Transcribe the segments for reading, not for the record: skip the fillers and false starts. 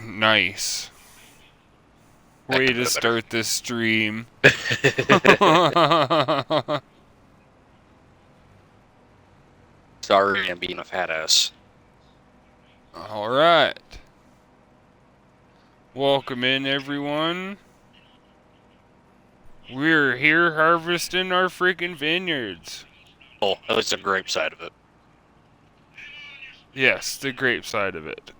Nice. Way to start this stream. Sorry, I'm being a fat ass. Alright. Welcome in, everyone. We're here harvesting our freaking vineyards. Oh, at least the grape side of it. Yes, the grape side of it.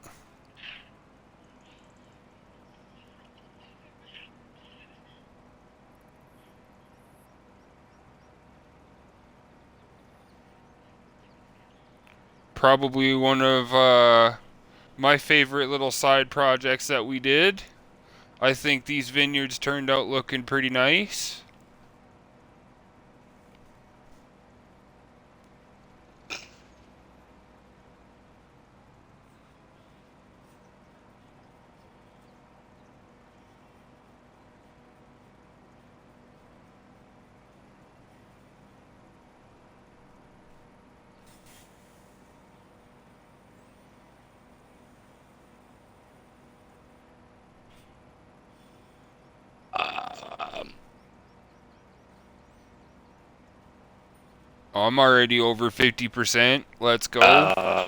Probably one of my favorite little side projects that we did. I think these vineyards turned out looking pretty nice. Um, I'm already over 50%. Let's go.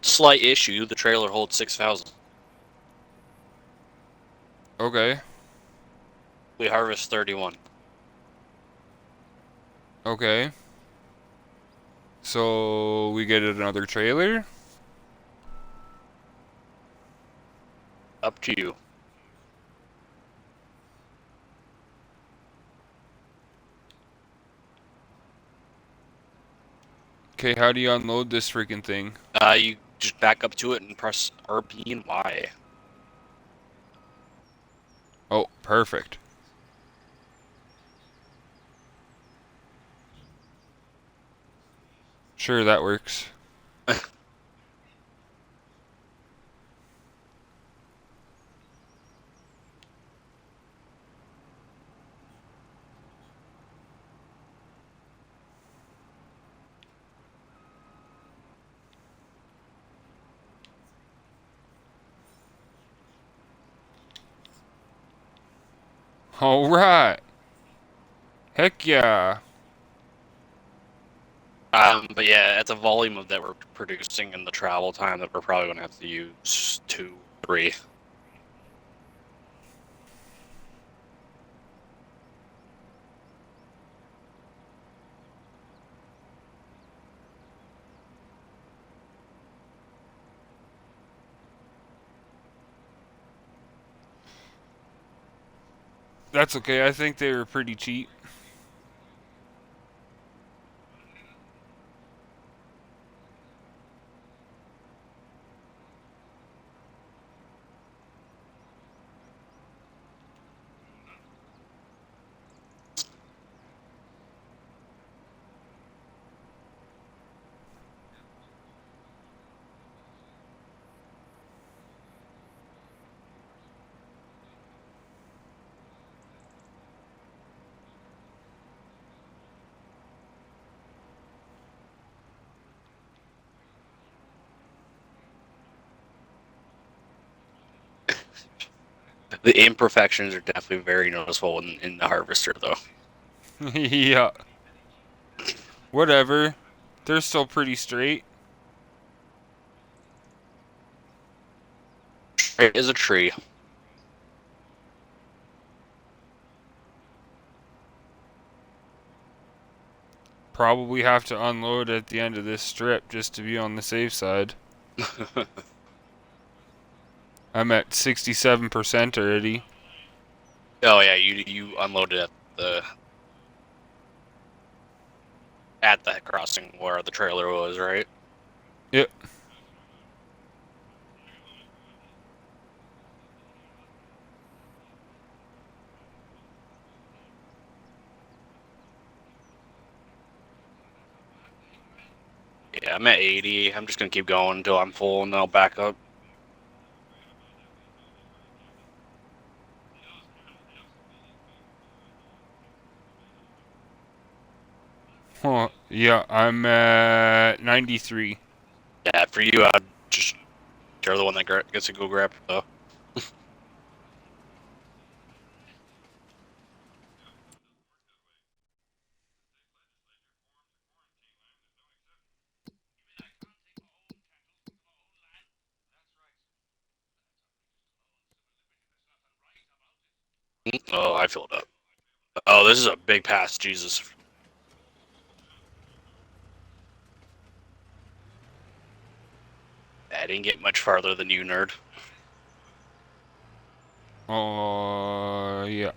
Slight issue. The trailer holds 6,000. Okay. We harvest 31. Okay. So we get another trailer? Up to you. Okay, how do you unload this freaking thing? You just back up to it and press RB and Y. Oh, perfect. Sure, that works. Alright. Heck yeah. But yeah, at the volume of that we're producing and the travel time that we're probably going to have to use 2, 3. That's okay. I think they were pretty cheap. The imperfections are definitely very noticeable in the harvester, though. Yeah. Whatever. They're still pretty straight. It is a tree. Probably have to unload at the end of this strip just to be on the safe side. I'm at 67% already. Oh yeah, you unloaded at the crossing where the trailer was, right? Yep. Yeah, I'm at 80. I'm just gonna keep going until I'm full, and then I'll back up. Huh. Yeah, I'm at 93. Yeah, for you, I'd just they're the one that gets to go grab it, though. Oh, I filled up. Oh, this is a big pass, Jesus. I didn't get much farther than you, nerd. Yeah.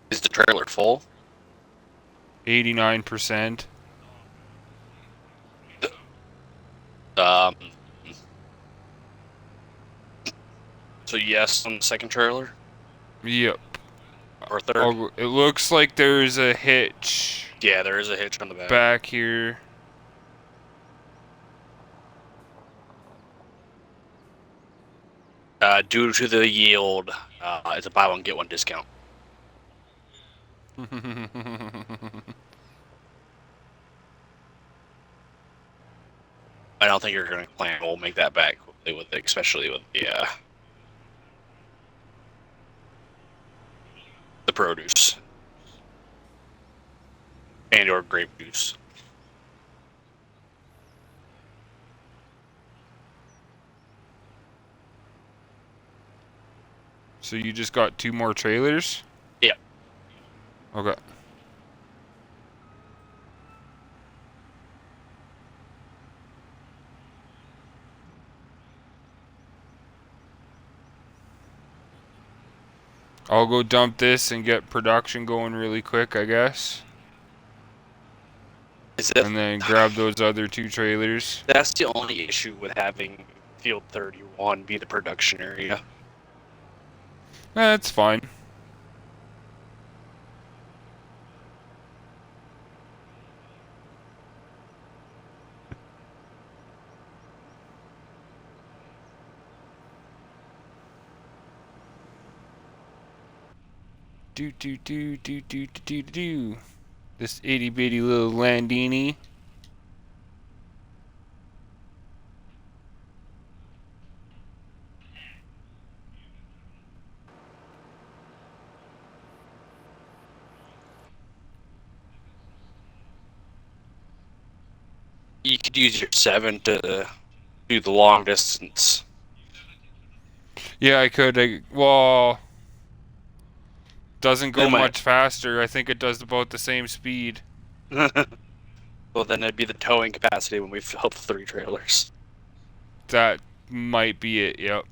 Is the trailer full? 89%. Um. So yes on the second trailer Yep. or third. Oh, it looks like there's a hitch Yeah, there is a hitch on the back. back here. Due to the yield, it's a buy one get one discount. I don't think you're going to plan. We'll make that back quickly with, especially with the produce and or grape juice. So you just got 2 more trailers? Yeah. Okay. I'll go dump this and get production going really quick, I guess. And then grab those other 2 trailers. That's the only issue with having Field 31 be the production area. That's fine. Do. This itty bitty little Landini. You could use your 7 to do the long distance. Yeah, I could. Well, doesn't go much faster. I think it does about the same speed. Well, then it'd be the towing capacity when we fill the 3 trailers. That might be it, yep.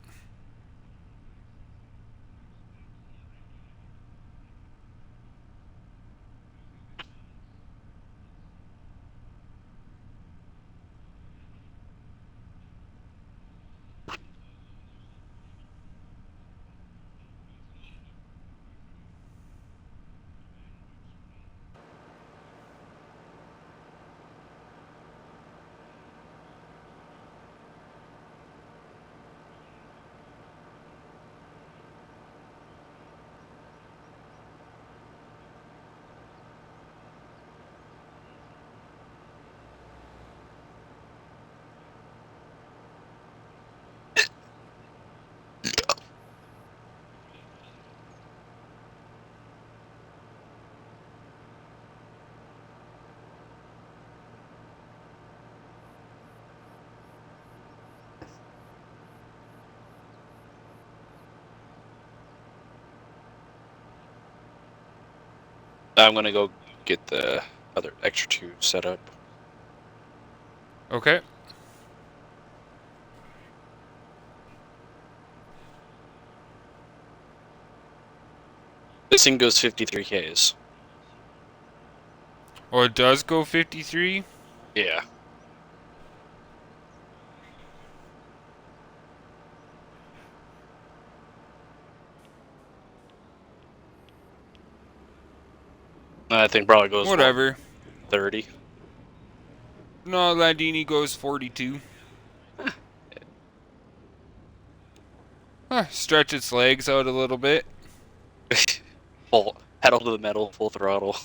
I'm gonna go get the other extra 2 set up. Okay. This thing goes 53 Ks. Oh, it does go 53? Yeah. I think probably goes Whatever. 30. No, Landini goes 42. Stretch its legs out a little bit. Full pedal to the metal, full throttle.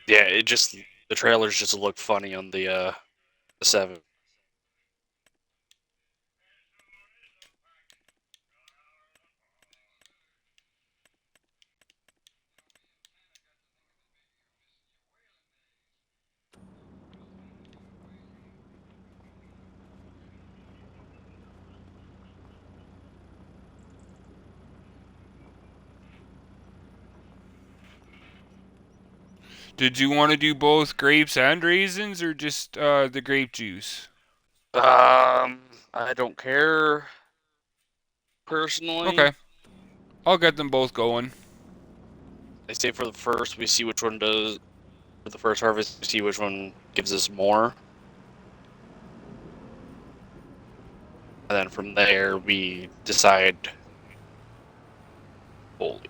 Yeah, the trailers just look funny on the 7. Did you want to do both grapes and raisins, or just the grape juice? I don't care personally. Okay, I'll get them both going. I say for the first, we see which one does. For the first harvest, we see which one gives us more, and then from there we decide fully.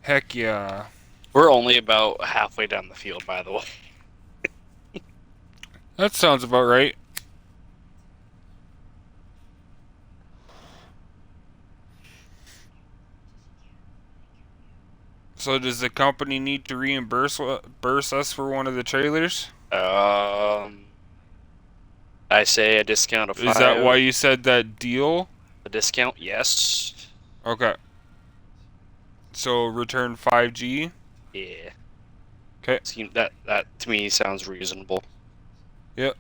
Heck yeah. We're only about halfway down the field, by the way. That sounds about right. So does the company need to reimburse us for one of the trailers? I say a discount of Is that 5. why you said that deal? A discount, yes. Okay. So return 5G? Yeah. Okay. That to me sounds reasonable. Yep.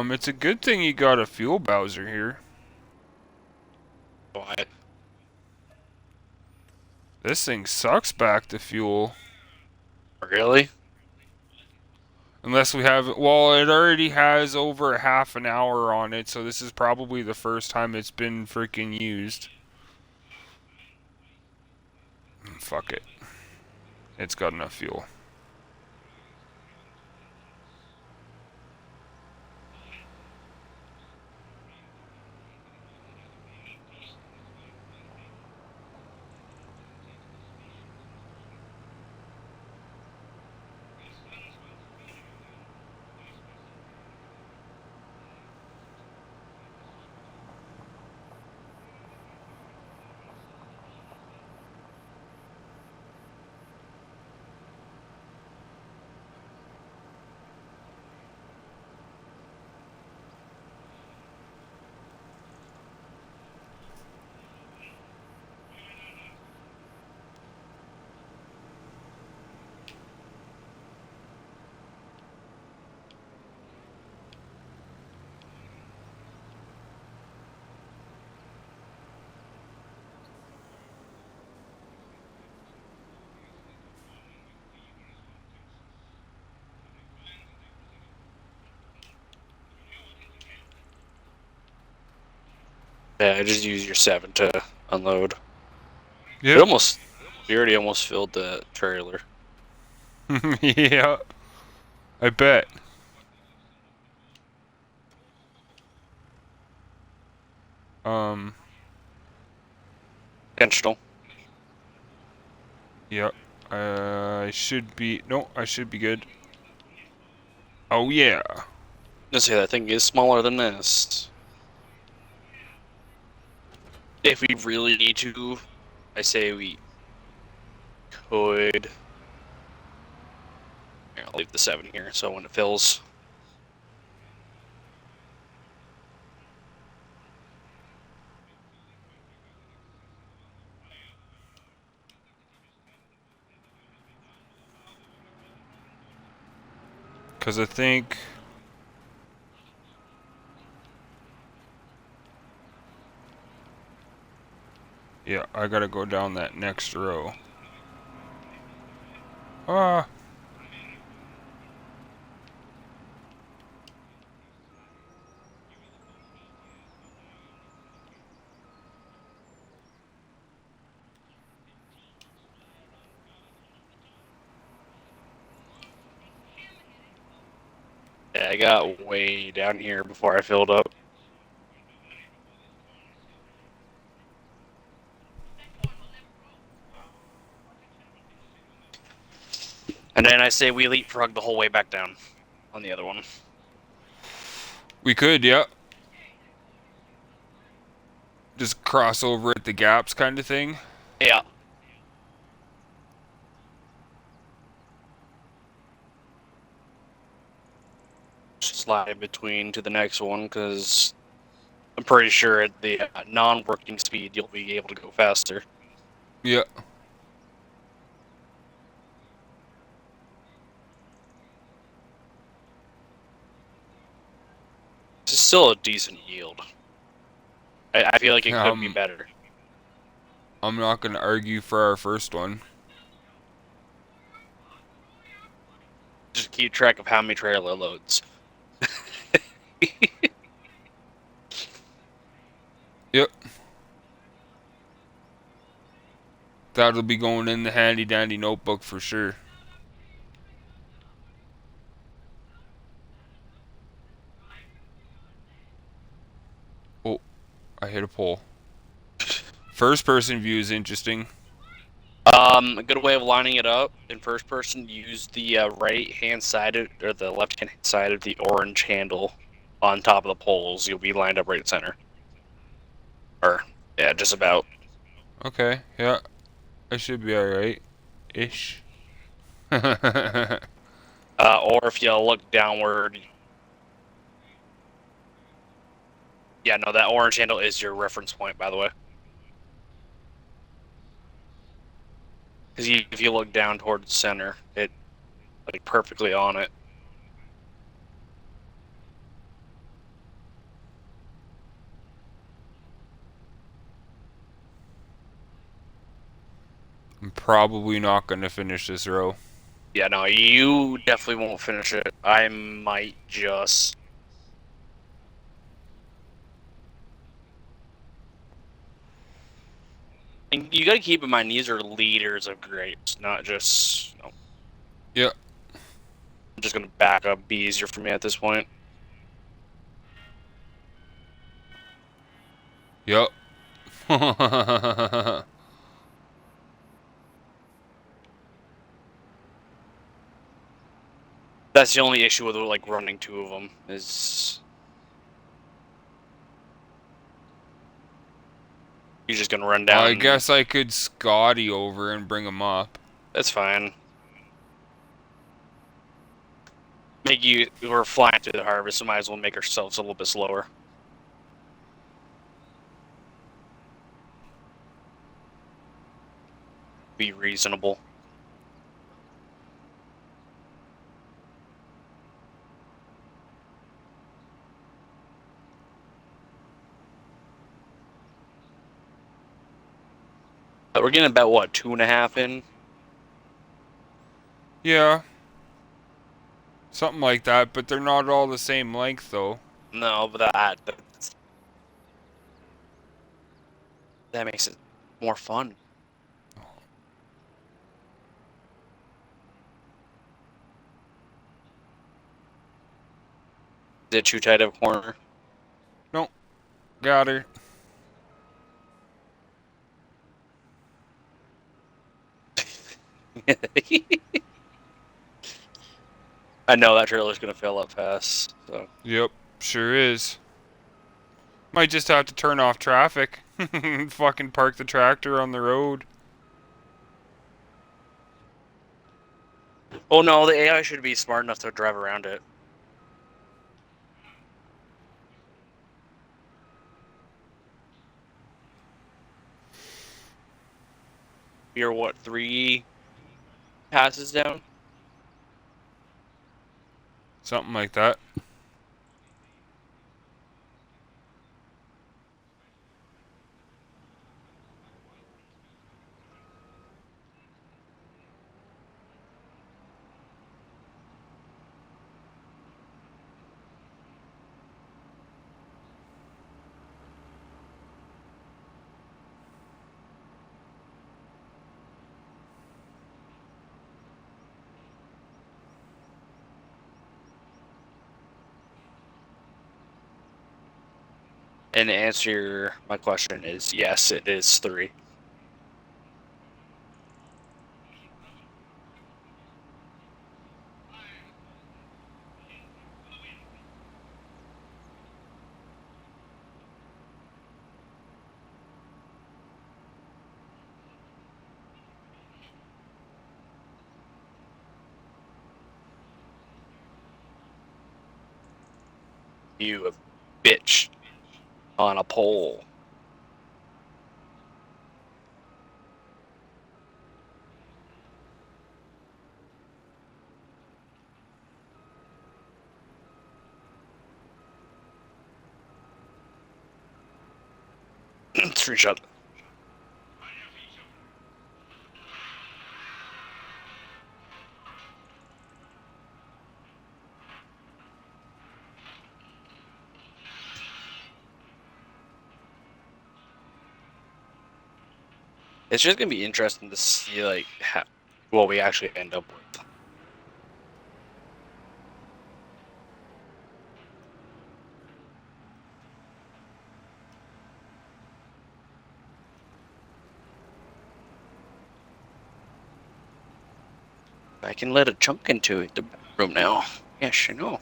It's a good thing you got a fuel Bowser here. Why? This thing sucks back to fuel. Really? Unless we have, well, it already has over a half an hour on it, so this is probably the first time it's been freaking used. Fuck it. It's got enough fuel. Yeah, I just use your 7 to unload. Yep. We already almost filled the trailer. Yeah. I bet. Um, Intentional. yep. I should be, no, I should be good. Oh yeah. Let's say that thing is smaller than this. If we really need to I say we could. Here, I'll leave the 7 here, so when it fills. Because I think... Yeah, I gotta go down that next row. Ah. Yeah, I got way down here before I filled up. And then I say we leapfrog the whole way back down on the other one. We could, yeah. Just cross over at the gaps kind of thing. Yeah. Slide between to the next one, because I'm pretty sure at the non-working speed you'll be able to go faster. Yeah. This is still a decent yield. I feel like it could be better. I'm not going to argue for our first one. Just keep track of how many trailer loads. Yep. That'll be going in the handy dandy notebook for sure. Oh, I hit a pole. First person view is interesting. A good way of lining it up in first person, use the right hand side or the left hand side of the orange handle on top of the poles. You'll be lined up right center. Or, yeah, just about. Okay, yeah. I should be alright. Ish. Or if you look downward. Yeah, no, that orange handle is your reference point, by the way. Because if you look down towards center, it like perfectly on it. I'm probably not going to finish this row. Yeah, no, you definitely won't finish it. I might just. And you gotta keep in mind, these are liters of grapes, not just. You know, Yeah. I'm just gonna back up, be easier for me at this point. Yep. That's the only issue with like running 2 of them is you're just gonna run down. I guess I could Scotty over and bring him up. That's fine. We're flying through the harvest, so might as well make ourselves a little bit slower. Be reasonable. But we're getting about what, 2.5 in? Yeah. Something like that, but they're not all the same length though. No, but that makes it more fun. Is it too tight of a corner? Nope. Got her. I know that trailer's gonna fill up fast. So. Yep, sure is. Might just have to turn off traffic. Fucking park the tractor on the road. Oh no, the AI should be smart enough to drive around it. You're what, 3 passes down? Something like that. And the answer my question is yes, it is 3. You a bitch on a pole. Screenshot. It's just gonna be interesting to see like what we actually end up with. I can let a chunk into the room now. Yes, you know.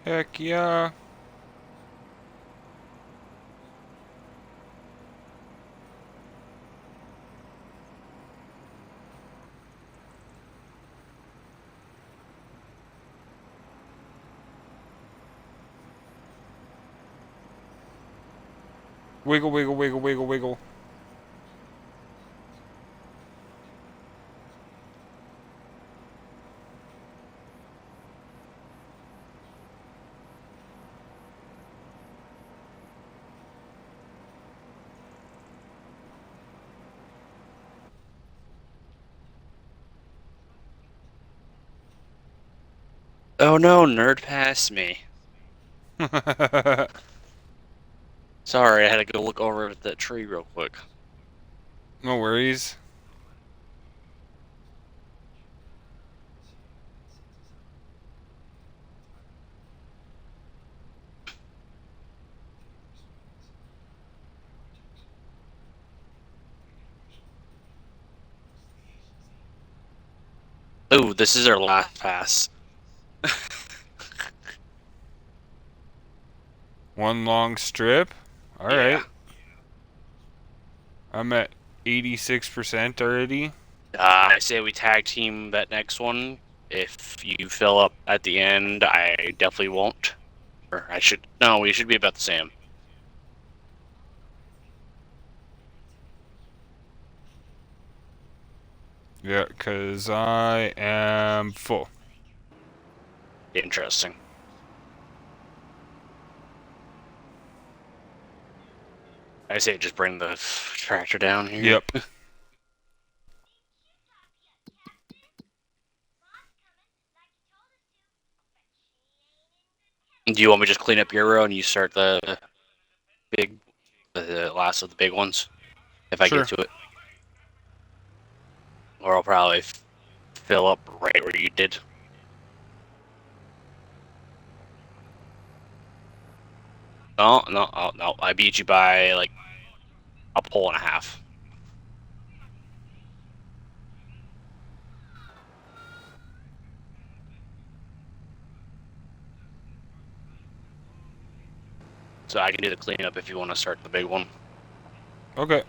Heck yeah. Wiggle, wiggle, wiggle, wiggle, wiggle. Oh no, nerd passed me. Sorry, I had to go look over at that tree real quick. No worries. Ooh, this is our last pass. One long strip. Yeah. Alright. I'm at 86% already. I say we tag team that next one. If you fill up at the end, I definitely won't. Or I should. No, we should be about the same. Yeah, because I am full. Interesting. I say just bring the tractor down here. Yep. Do you want me to just clean up your row and you start the last of the big ones? If I Sure. get to it. Or I'll probably fill up right where you did. No, no, oh, no. I beat you by like a pole and a half. So I can do the cleanup if you want to start the big one. Okay.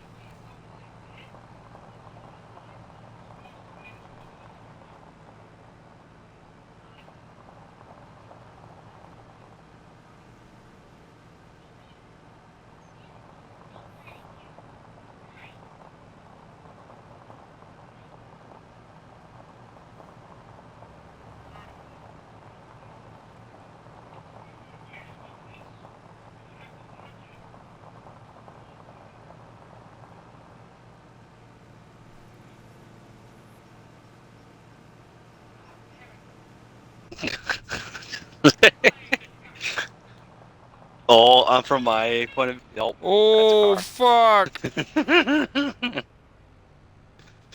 Oh, from my point of view, nope, Oh, fuck. that's a car.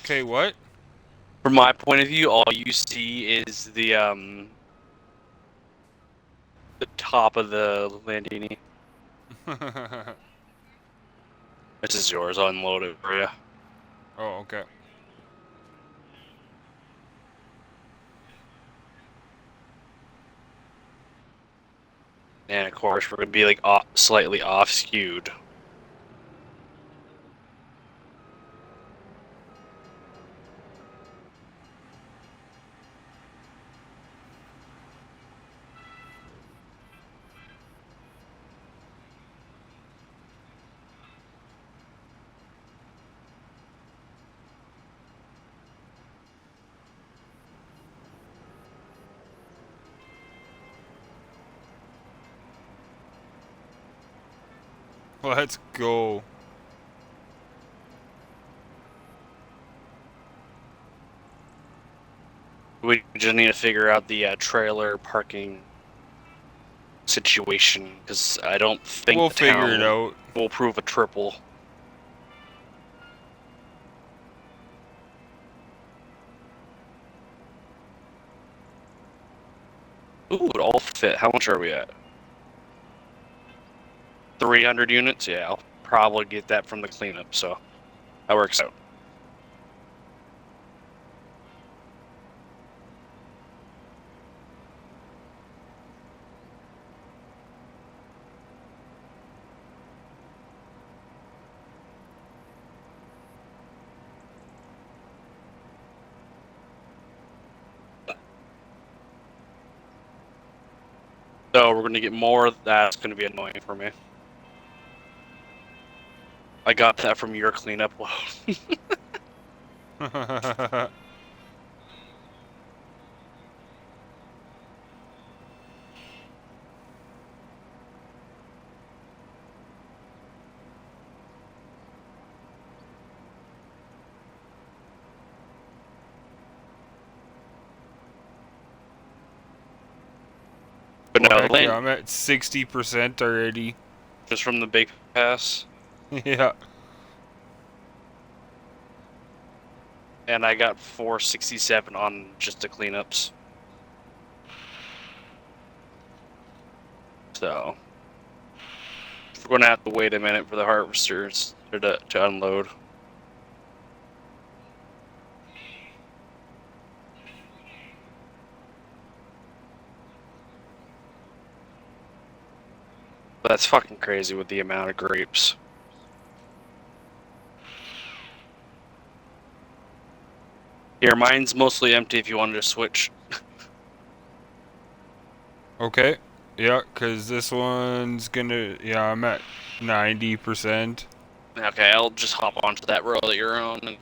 Okay, what? From my point of view, all you see is the top of the Landini. This is yours. I'll unload it for you. Oh, okay. And of course, we're gonna be like slightly off skewed. Let's go. We just need to figure out the trailer parking situation because I don't think We'll the figure town it out. will prove a triple. Ooh, it all fit. How much are we at? 300 units? Yeah, I'll probably get that from the cleanup, so that works out. So we're going to get more. That's going to be annoying for me. I got that from your cleanup. But Well, no, heck land yeah, I'm at 60% already. just from the big pass. Yeah. And I got 467 on just the cleanups. So we're going to have to wait a minute for the harvesters to unload. That's fucking crazy with the amount of grapes. Here, mine's mostly empty if you wanted to switch. Okay. Yeah, because this one's gonna... Yeah, I'm at 90%. Okay, I'll just hop onto that row that you're on and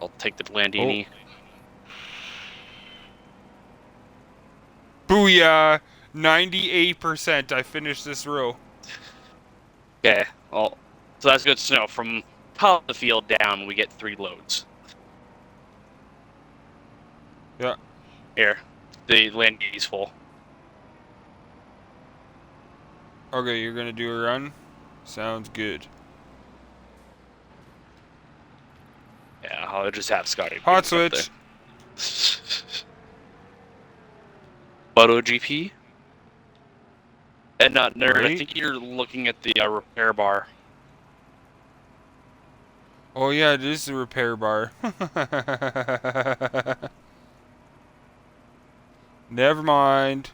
I'll take the Landini. Booyah! 98%. I finished this row. Okay, well, so that's good to know. From top of the field down, we get 3 loads. Yeah. Here, the land gate is full. Okay, you're gonna do a run? Sounds good. Yeah, I'll just have Scotty do Hot it up there. switch. Moto GP? And not nerd, I Right? think you're looking at the repair bar. Oh yeah, it is the repair bar. Never mind.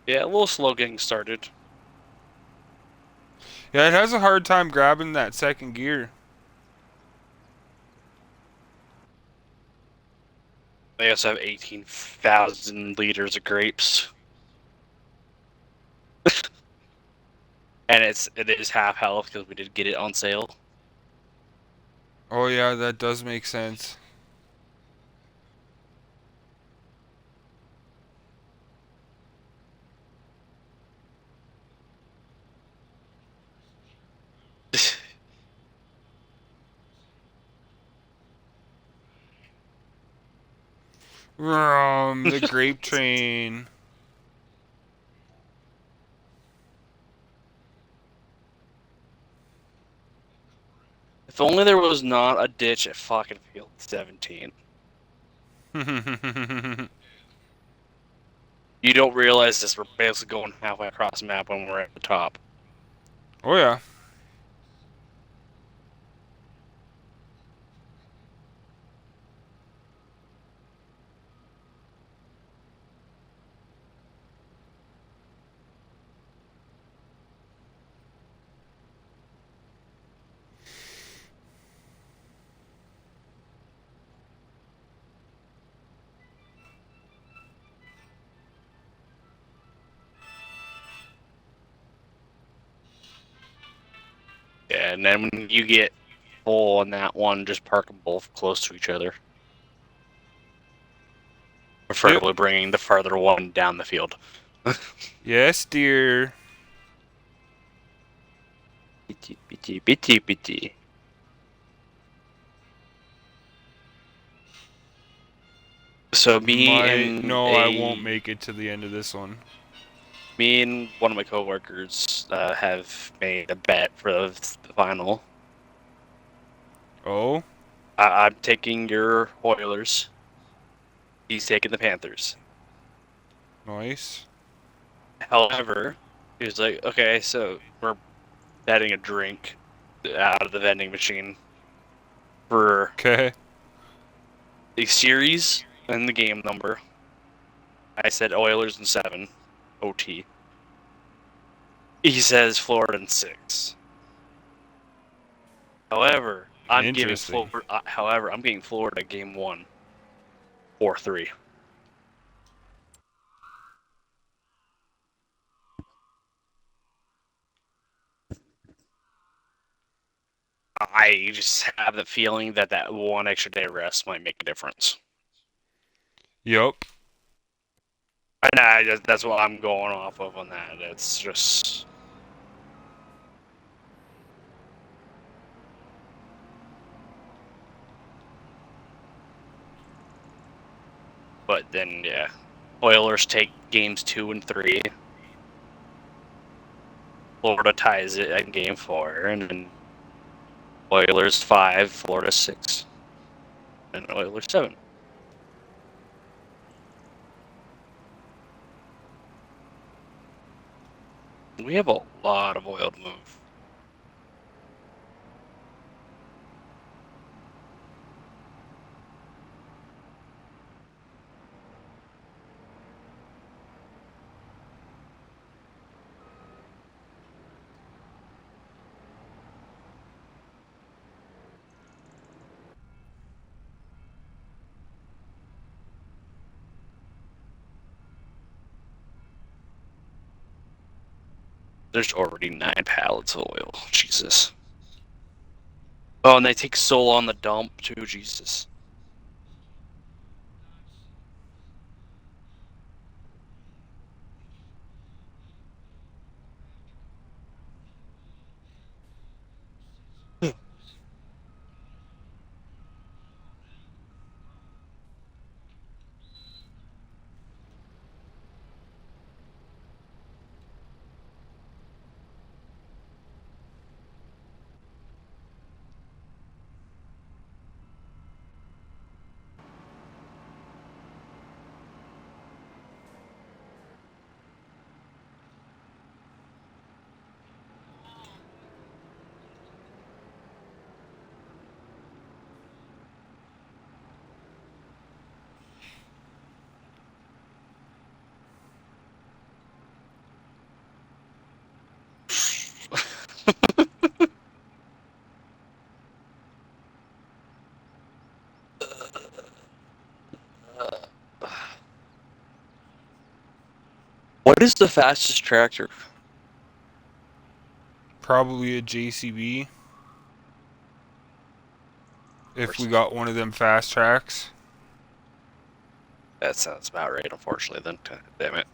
Yeah, a little slow getting started. Yeah, it has a hard time grabbing that second gear. They also have 18,000 liters of grapes. And it is half health because we did get it on sale. Oh yeah, that does make sense. The grape train. If only there was not a ditch at fucking field 17. You don't realize this, we're basically going halfway across the map when we're at the top. Oh yeah. Yeah, and then when you get full on that one, just park them both close to each other. Preferably bringing the farther one down the field. Yes, dear. Bitty. So I won't make it to the end of this one. me and one of my coworkers have made a bet for the final. Oh? I'm taking your Oilers. He's taking the Panthers. Nice. However, he was like, okay, so we're betting a drink out of the vending machine for Okay. the series and the game number. I said Oilers in 7, OT. He says Florida in 6. However, I'm giving Interesting. Florida game 1, 4-3. I just have the feeling that one extra day of rest might make a difference. Yup. And that's what I'm going off of on that. It's just... But then, yeah. Oilers take games 2 and 3. Florida ties it in game 4. And then Oilers 5, Florida 6. And Oilers 7. We have a lot of oil to move. There's already 9 pallets of oil. Jesus. Oh, and they take so long to dump, too. Jesus. What is the fastest tractor? Probably a JCB. If we got one of them fast tracks. That sounds about right, unfortunately, then. Damn it.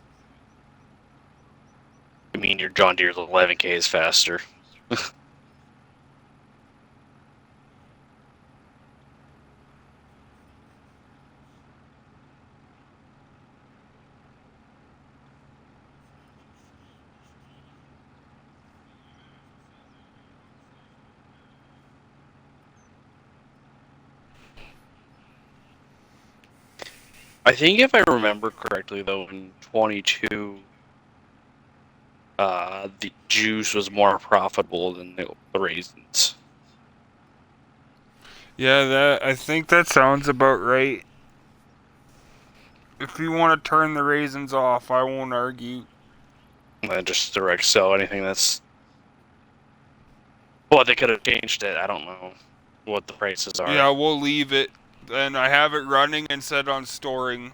I mean, your John Deere's 11K is faster. I think if I remember correctly, though, in 22, the juice was more profitable than the raisins. Yeah, I think that sounds about right. If you want to turn the raisins off, I won't argue. And just direct sell anything that's... Well, they could have changed it. I don't know what the prices are. Yeah, we'll leave it. And I have it running and set on storing.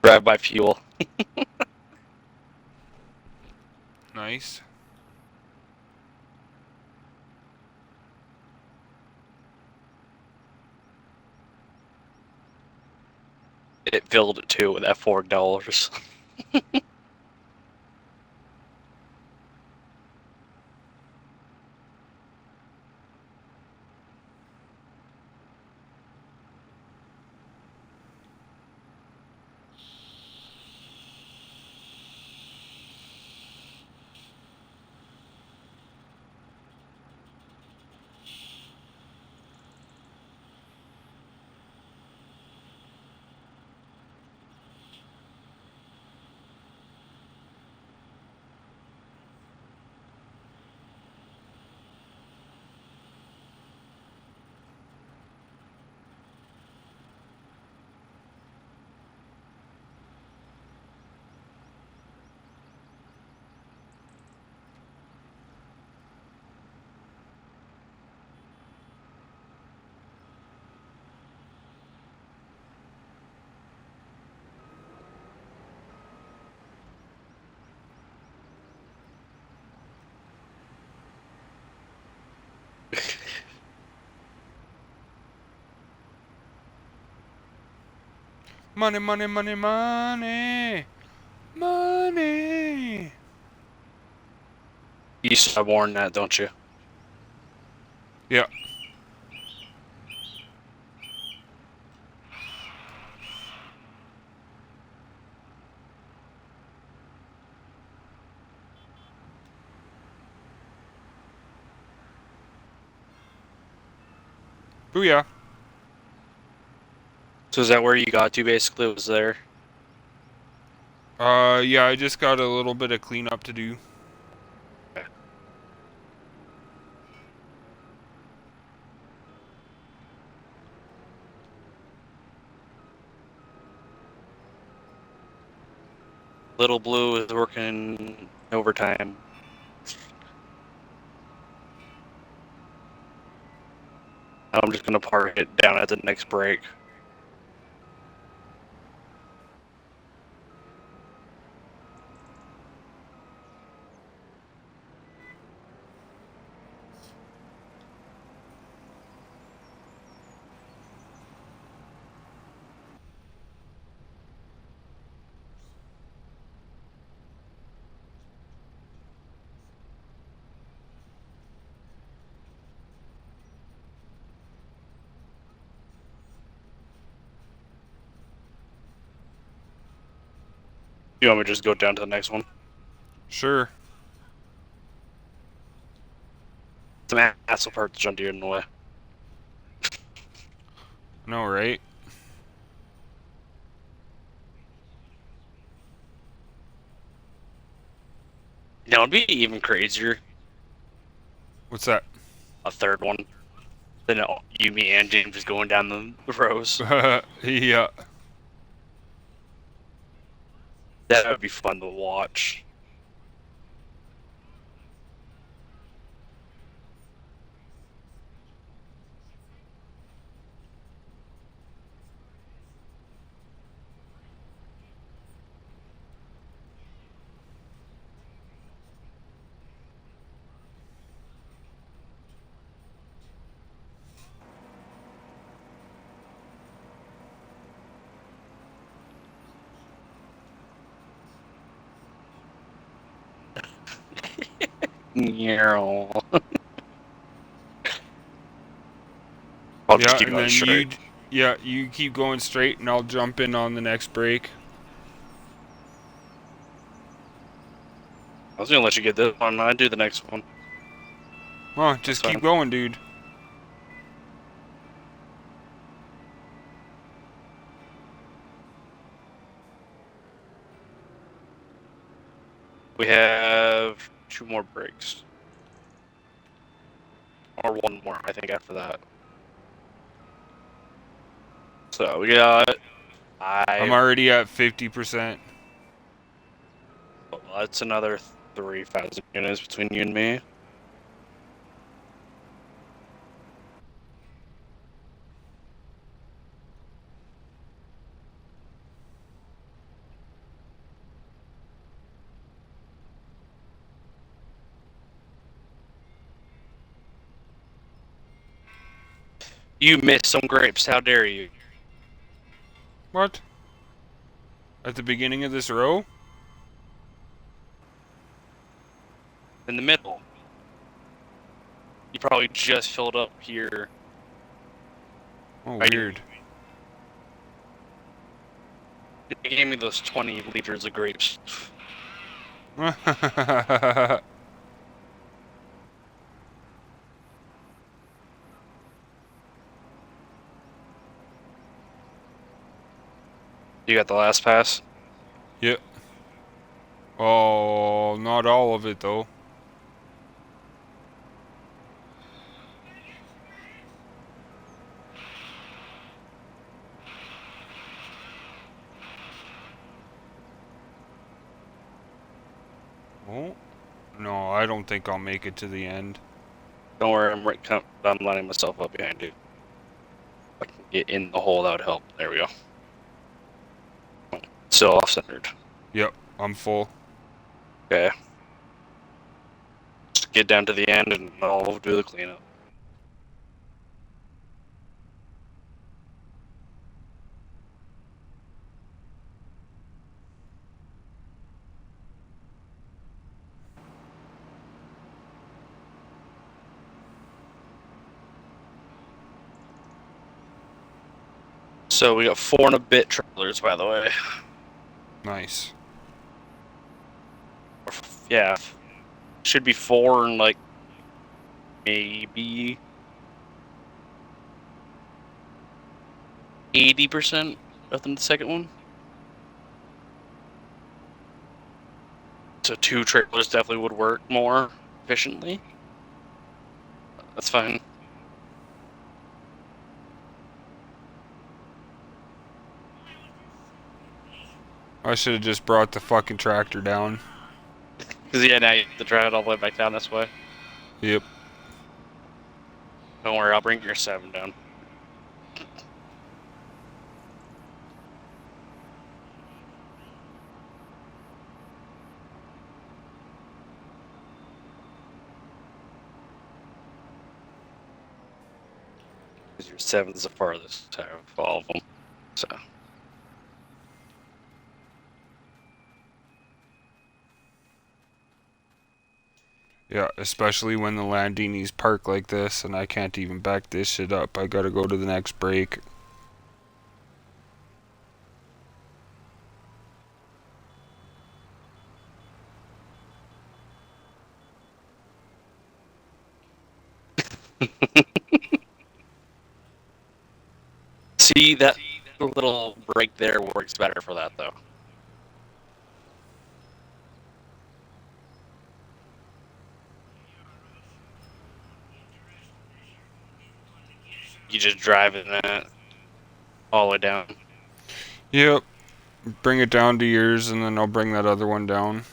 Drive by fuel. Nice. It filled it too with that $4. Money, money, money, money. Money. You used to warn that, don't you? Yeah. Booyah. So is that where you got to, basically, was there? Yeah, I just got a little bit of cleanup to do. Little Blue is working overtime. I'm just gonna park it down at the next break. You want me to just go down to the next one? Sure. Some asshole parts John Deere in the way. No, right? You know, it'd be even crazier. What's that? A third one. Then you, me, and James just going down the rows. Yeah. That would be fun to watch. Yeah. I'll just Yeah, keep and going then straight. you keep going straight, and I'll jump in on the next break. I was gonna let you get this one. I'd do the next one. Well, That's just keep fine. going, dude. We have 2 more breaks. Or 1 more, I think, after that. So we got I'm 5. already at 50%. Well, that's another 3,000 units between you and me. You missed some grapes. How dare you? What? At the beginning of this row? In the middle. You probably just filled up here. Oh, Right here. weird. They gave me those 20 liters of grapes. You got the last pass? Yep. Oh, not all of it, though. Oh, no, I don't think I'll make it to the end. Don't worry, I'm lining myself up behind you. If I can get in the hole, that would help. There we go. Still off-centered. Yep, I'm full. Okay. Just get down to the end and I'll do the cleanup. So we got 4 and a bit trailers, by the way. Nice. Yeah. Should be 4 and like maybe 80% of the second one. So 2 trailers definitely would work more efficiently. That's fine. I should have just brought the fucking tractor down. Because yeah, now you have to drive it all the way back down this way. Yep. Don't worry, I'll bring your 7 down. Because your 7's the farthest out of all of them. So. Yeah, especially when the Landinis park like this and I can't even back this shit up. I gotta go to the next break. See, that little break there works better for that, though. You just drive in that all the way down. Yep. Bring it down to yours and then I'll bring that other one down.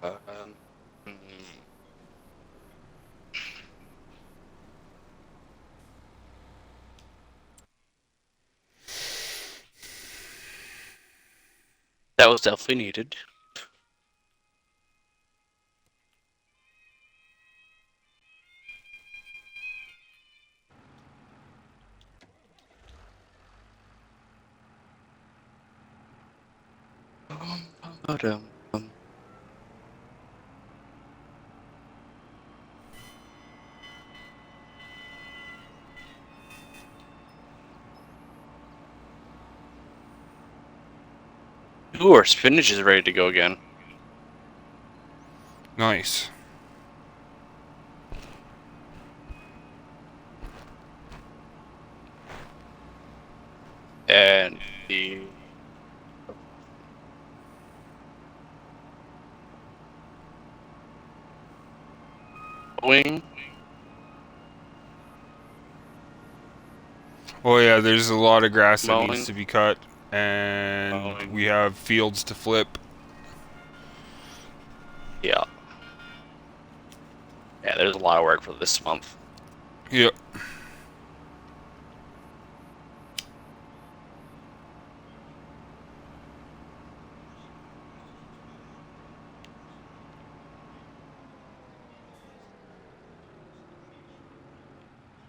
Hmm. That was definitely needed. Ooh, our spinach is ready to go again. Nice. And the wing. Oh yeah, there's a lot of grass that Mowing. needs to be cut, and Mowing. we have fields to flip. Yeah. Yeah, there's a lot of work for this month. Yep.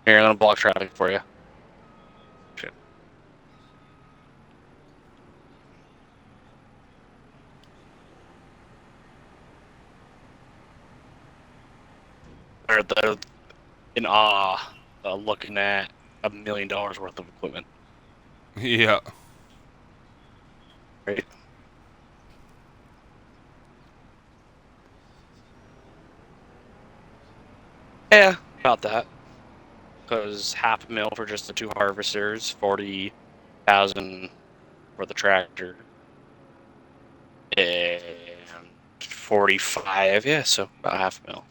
Here, I'm gonna block traffic for you. Shit. They're in awe, looking at $1 million worth of equipment. Yeah. Right. Yeah, about that. Because $500,000 for just the 2 harvesters, 40,000 for the tractor, and 45. Yeah, so about $500,000.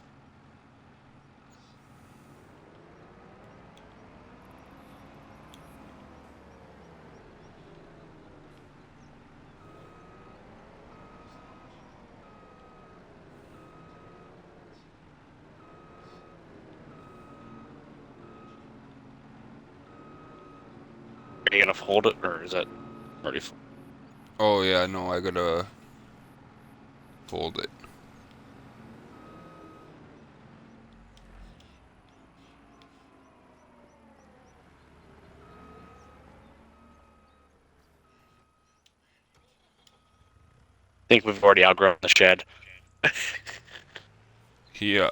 Are you gonna fold it, or is that already full? Oh yeah, no, I gotta fold it. I think we've already outgrown the shed. Yeah.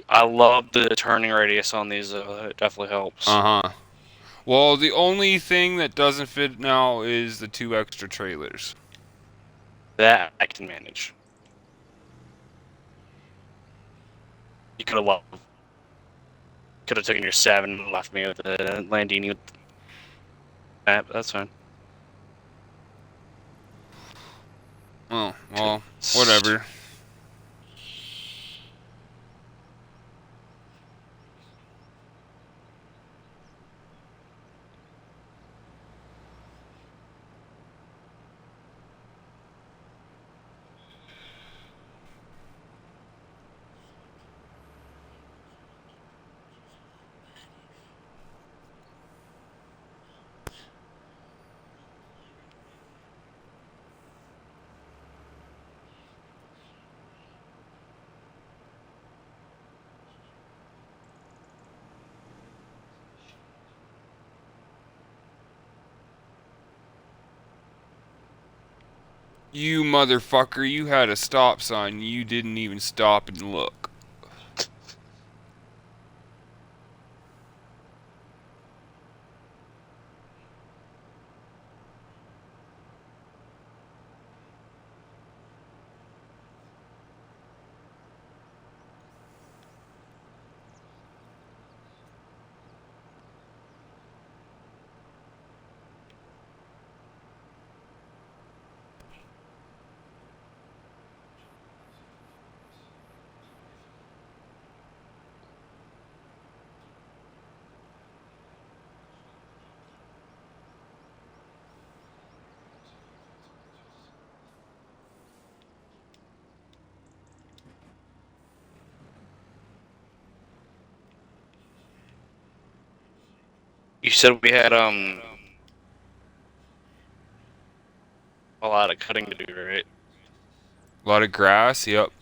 I love the turning radius on these. It definitely helps. Uh-huh. Well, the only thing that doesn't fit now is the 2 extra trailers. That I can manage. You could have taken your 7 and left me with the Landini with that, but that's fine. Oh, well, whatever. You motherfucker, you had a stop sign. You didn't even stop and look. You said we had a lot of cutting to do, right? A lot of grass, yep.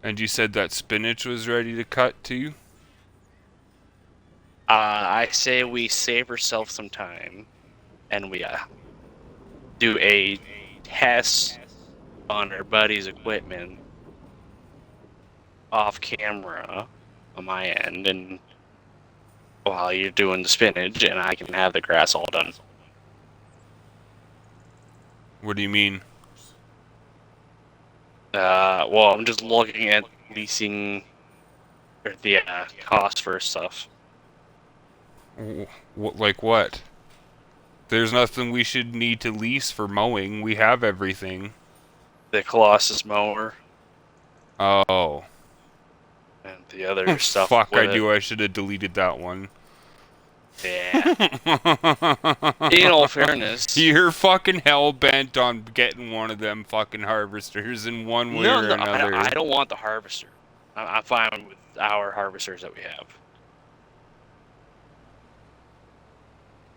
And you said that spinach was ready to cut too? I say we save ourselves some time, and we do a test on our buddy's equipment off camera on my end, and while you're doing the spinach, and I can have the grass all done. What do you mean? Well, I'm just looking at leasing or the cost for stuff. Like what? There's nothing we should need to lease for mowing. We have everything. The Colossus mower Oh. and the other stuff. Fuck, with I knew I should have deleted that one. Yeah. In all fairness, You're fucking hell-bent on getting one of them fucking harvesters in one way or another. I don't want the harvester. I'm fine with our harvesters that we have.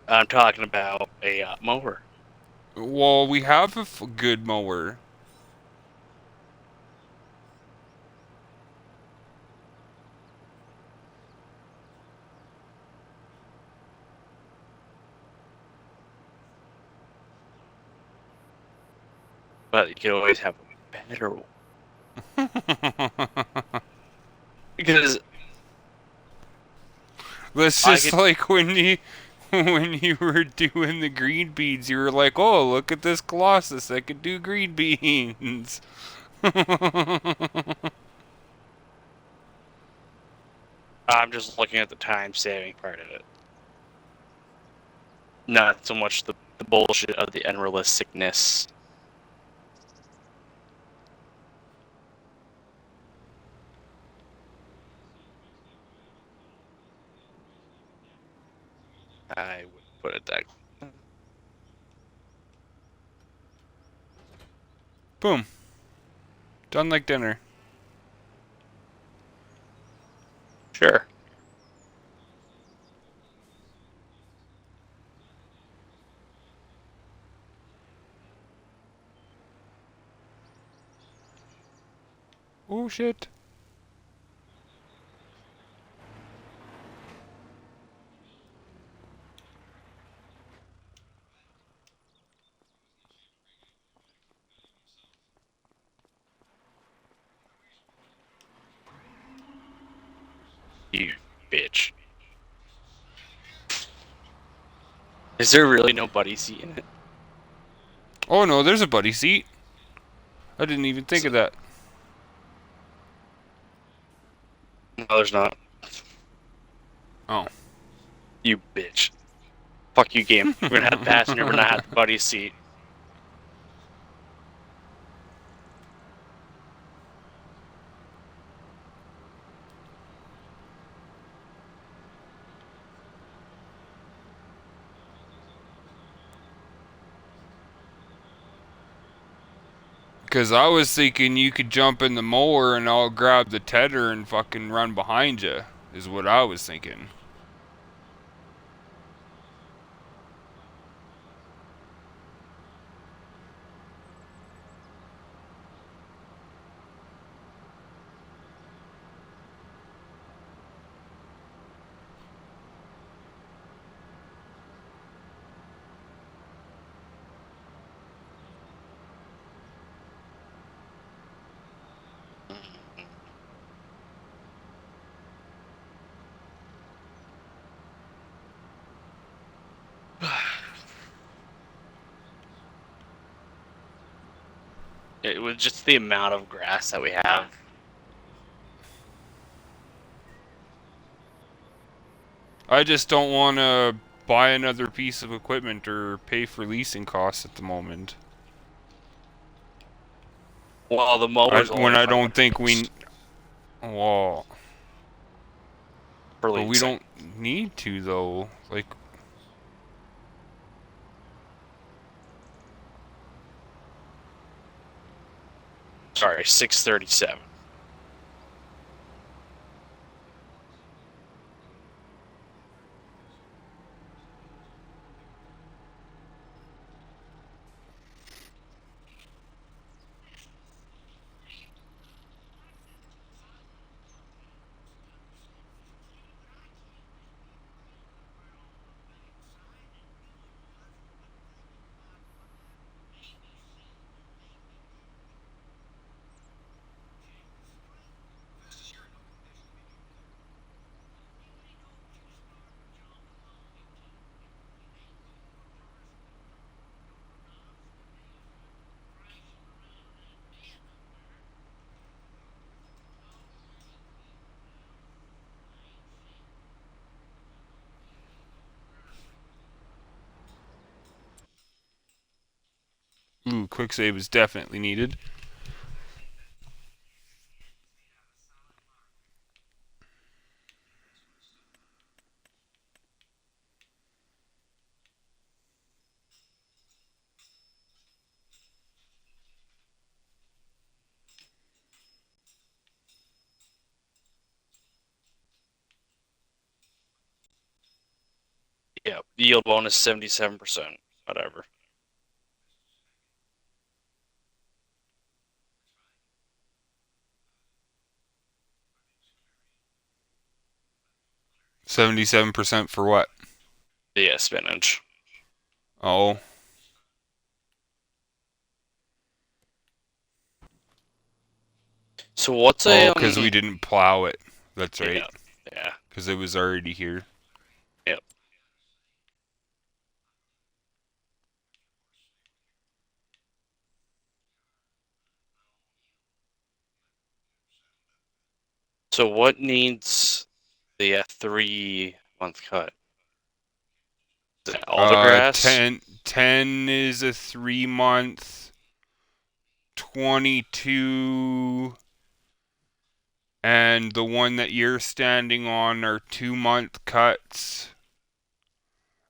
I'm talking about a mower. Well, we have a good mower. But you can always have a better one. Because That's just like when you were doing the green beans, you were like, "Oh, look at this Colossus! I could do green beans." I'm just looking at the time-saving part of it. Not so much the bullshit of the unrealisticness. I would put it that. Boom. Done like dinner. Sure. Oh shit. You bitch. Is there really no buddy seat in it? Oh no, there's a buddy seat. I didn't even think of that. No, there's not. Oh. You bitch. Fuck you, game. We're gonna have the passenger, we're not have the buddy seat. Because I was thinking you could jump in the mower and I'll grab the tedder and fucking run behind you, is what I was thinking. It was just the amount of grass that we have. I just don't want to buy another piece of equipment or pay for leasing costs at the moment. Well, the mower's When I don't think we... Well... But we don't need to, though. Like... Sorry, 637. quick save is definitely needed. Yeah, yield bonus 77%. Whatever. $77% for what? Yeah, spinach. Oh. So what's Oh, a because we didn't plow it. That's right. yeah. Because it was already here. Yep. So what needs the 3-month cut? Is that all the grass? 10 is a 3-month. 22 and the one that you're standing on are 2-month cuts.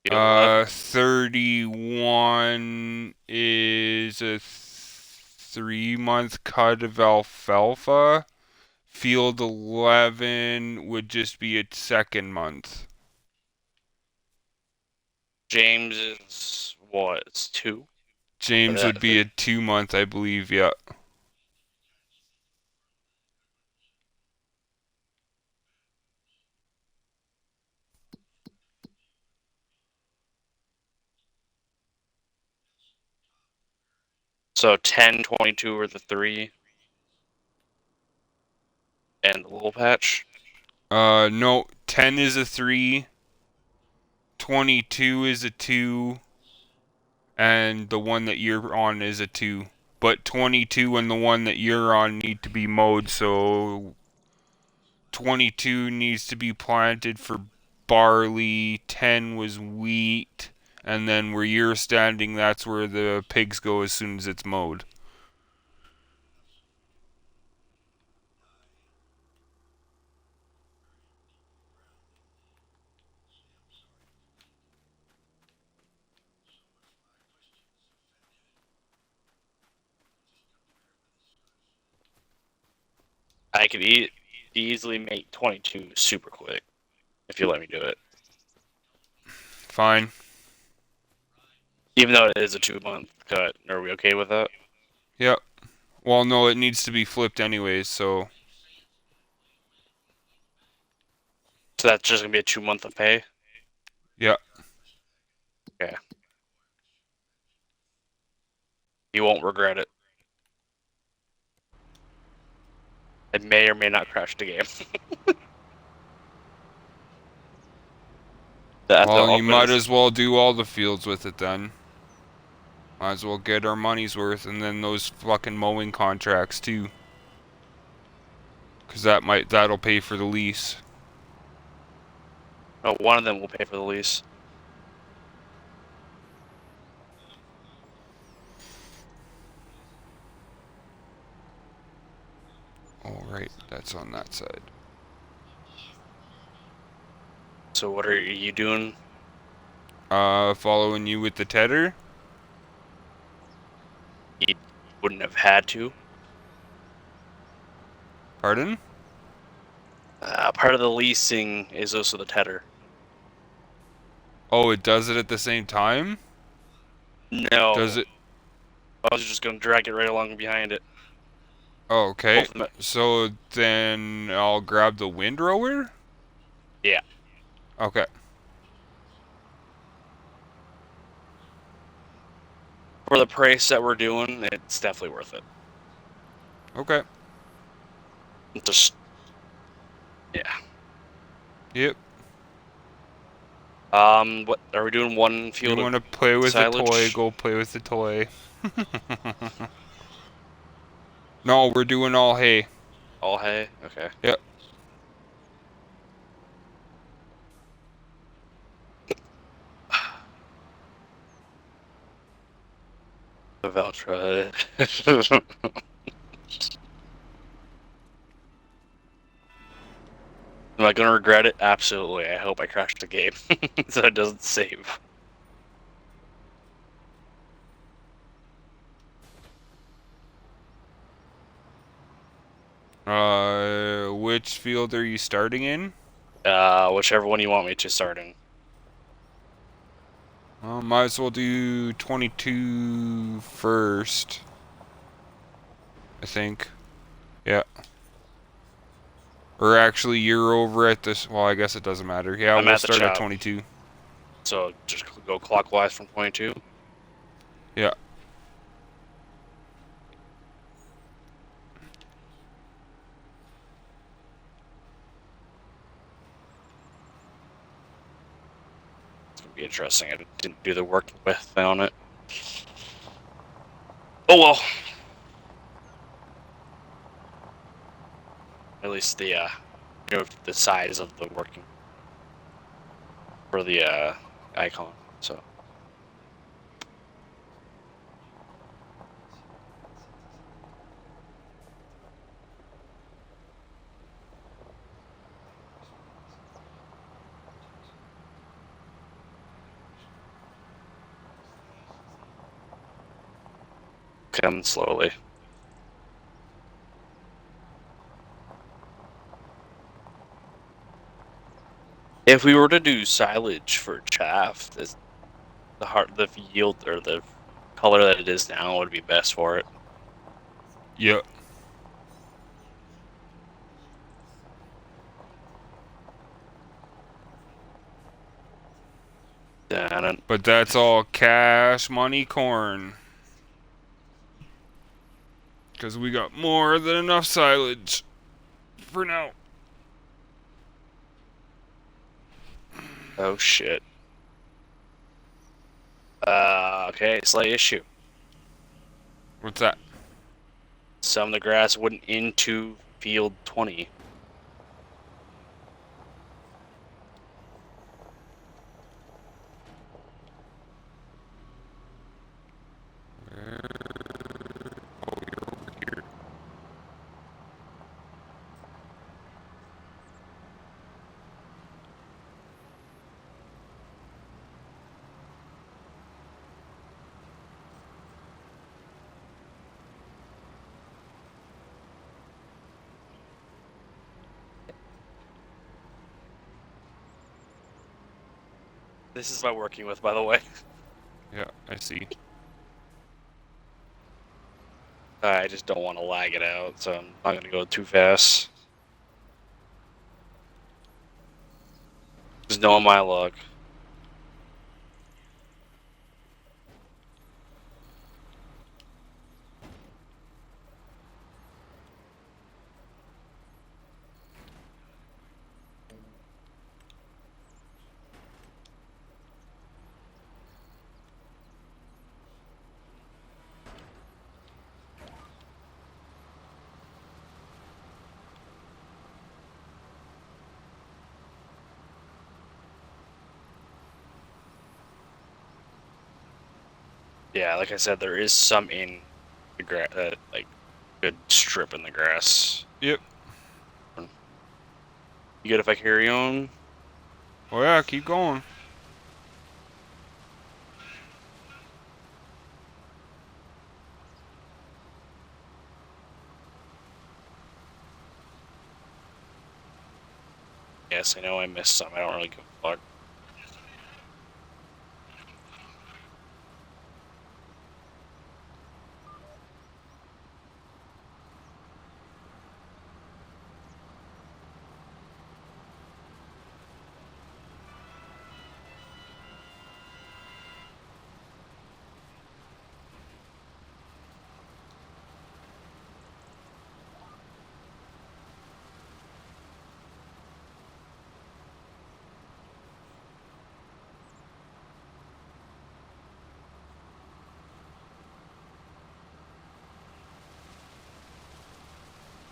You know what? 31 is a 3-month cut of alfalfa. Field 11 would just be a 2nd month. James is what? It's 2? James would be a 2-month, I believe, yeah. So 10, 22 are the 3. And the little patch? No, 10 is a 3. 22 is a 2. And the one that you're on is a 2. But 22 and the one that you're on need to be mowed, so 22 needs to be planted for barley, 10 was wheat, and then where you're standing, that's where the pigs go as soon as it's mowed. I could easily make 22 super quick if you let me do it. Fine. Even though it is a 2-month cut, are we okay with that? Yep. Well, no, it needs to be flipped anyways, so... So that's just gonna be a 2-month of pay? Yeah. Okay. You won't regret it. It may or may not crash the game. Well, you might as well do all the fields with it then. Might as well get our money's worth, and then those fucking mowing contracts too. Cause that'll pay for the lease. Oh, one of them will pay for the lease. All right, that's on that side. So what are you doing? Following you with the tedder. You wouldn't have had to. Pardon? Part of the leasing is also the tedder. Oh, it does it at the same time? No. Does it? I was just gonna drag it right along behind it. Oh, okay. So then I'll grab the windrower? Yeah. Okay. For the price that we're doing, it's definitely worth it. Okay. Just, yeah. Yep. What are we doing? One field. You want to play with the silage? toy? Go play with the toy. No, we're doing all hay. All hay. Okay. Yep. The Veltra. Am I gonna regret it? Absolutely. I hope I crashed the game so it doesn't save. Which field are you starting in? Whichever one you want me to start in. Might as well do 22 first. I think. Yeah. Or actually, you're over at this. Well, I guess it doesn't matter. Yeah, I'm we'll at the start at shop. 22. So just go clockwise from 22. Yeah. It's gonna be interesting. I didn't do the work with on it. Oh well. At least the the size of the working for the icon. So coming slowly. If we were to do silage for chaff, the yield or the color that it is now would be best for it. Yep. But that's all cash money corn. Because we got more than enough silage for now. Oh shit. Okay, slight issue. What's that? Some of the grass went into field 20. Oh, you're over here. This is what I'm working with, by the way. Yeah, I see. I just don't want to lag it out, so I'm not going to go too fast. Just knowing my luck. Yeah, like I said, there is some in the grass, like good strip in the grass. Yep. You good if I carry on? Well, yeah, keep going. Yes, I know I missed some. I don't really give a fuck.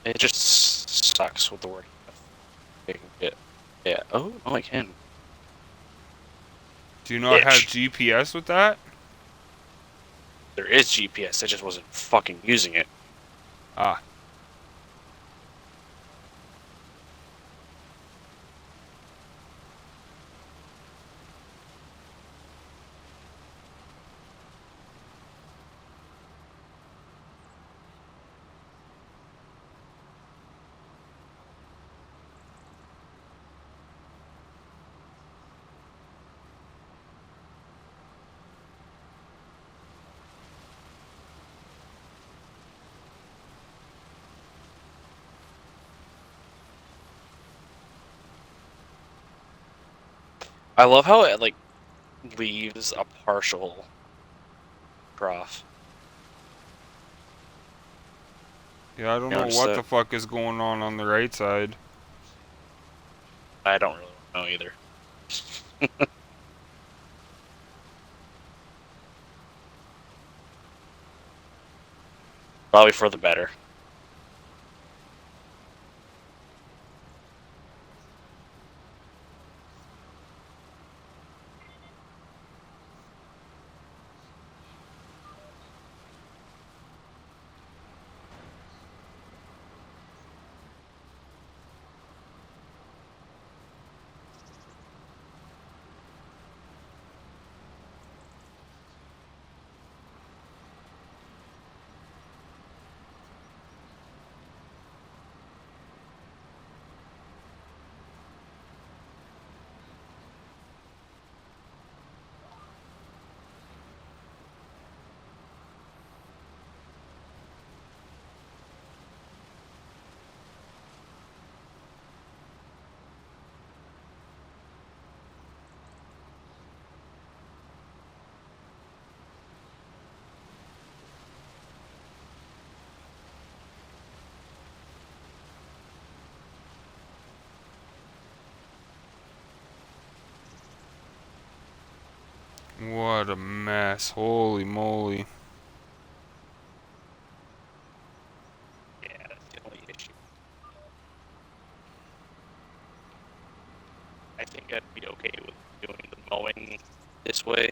It just sucks with the work. I can get. Yeah. Oh, no, I can. Do you not have Itch. GPS with that? There is GPS. I just wasn't fucking using it. Ah. I love how it like leaves a partial trough. Yeah, I don't know Notice what that? the fuck is going on the right side. I don't really know either. Probably for the better. What a mess. Holy moly. Yeah, that's the only issue. I think I'd be okay with doing the mowing this way,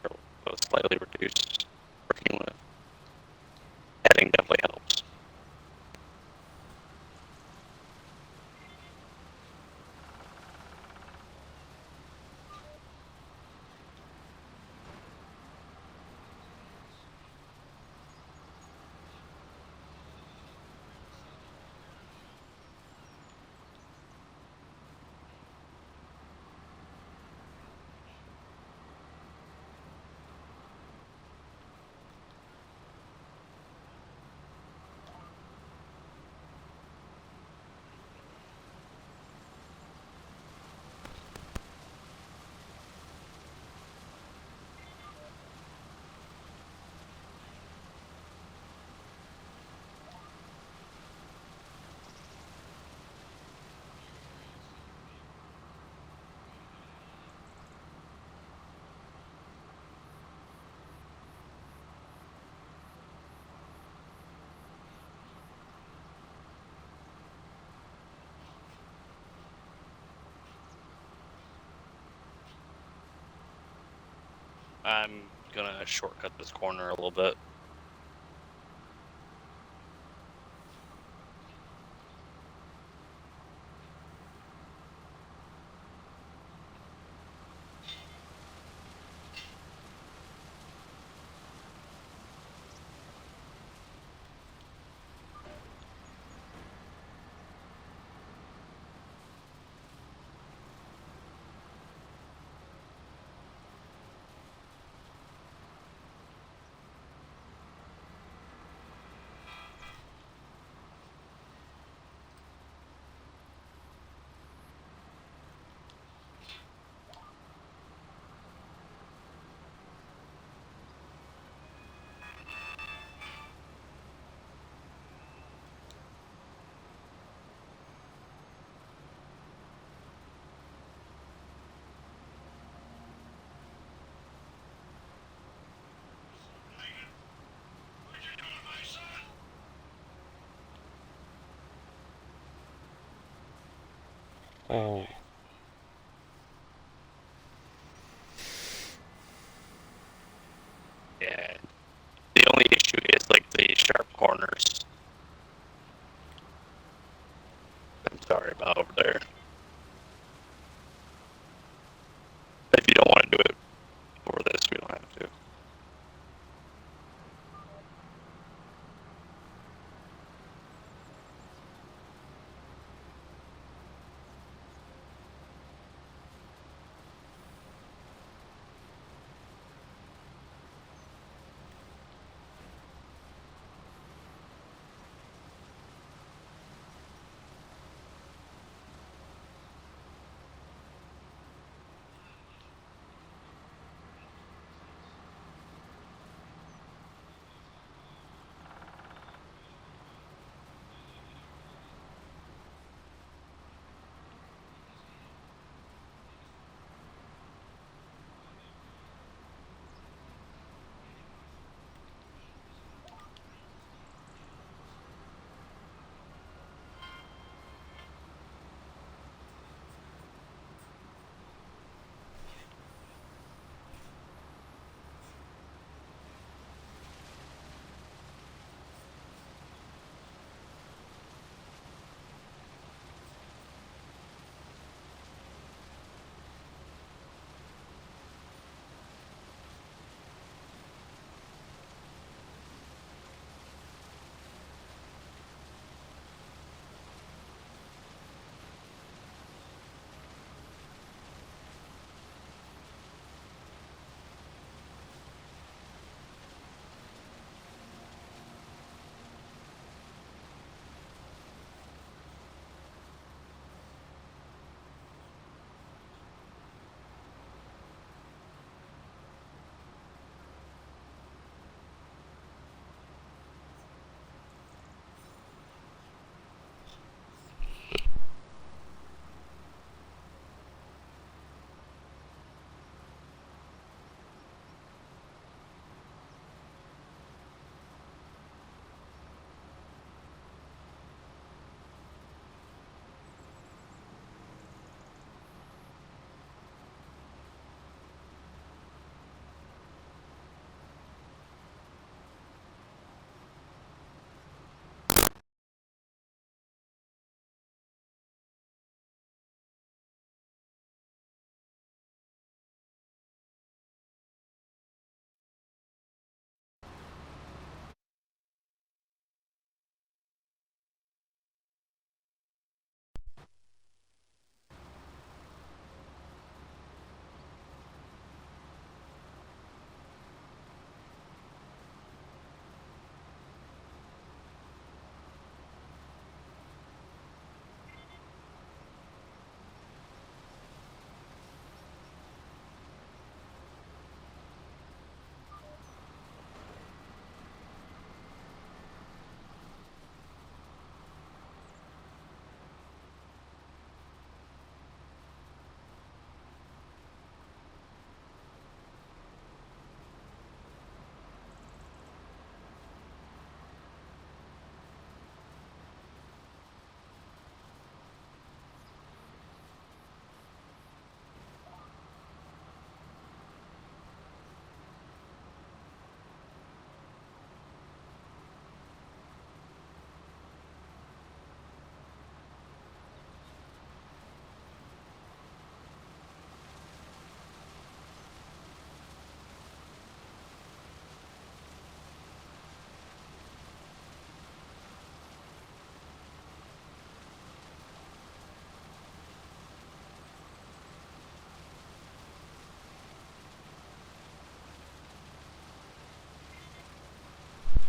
or slightly reduced working with. Heading definitely helps. I'm gonna shortcut this corner a little bit. Oh. Yeah. only issue is like the sharp corners. I'm sorry about over there. If you don't want to do it for this, we don't have to.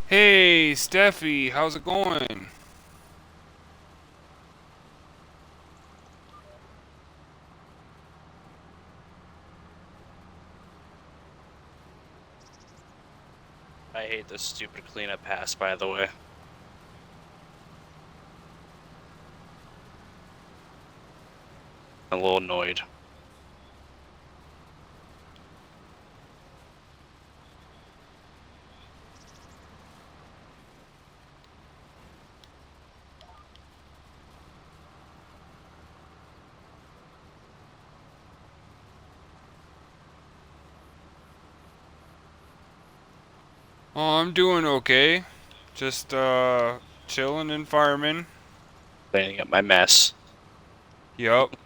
Hey, Steffi, how's it going? I hate this stupid cleanup pass, by the way. I'm a little annoyed. Oh, I'm doing okay. Just chilling and farming. Cleaning up my mess. Yup.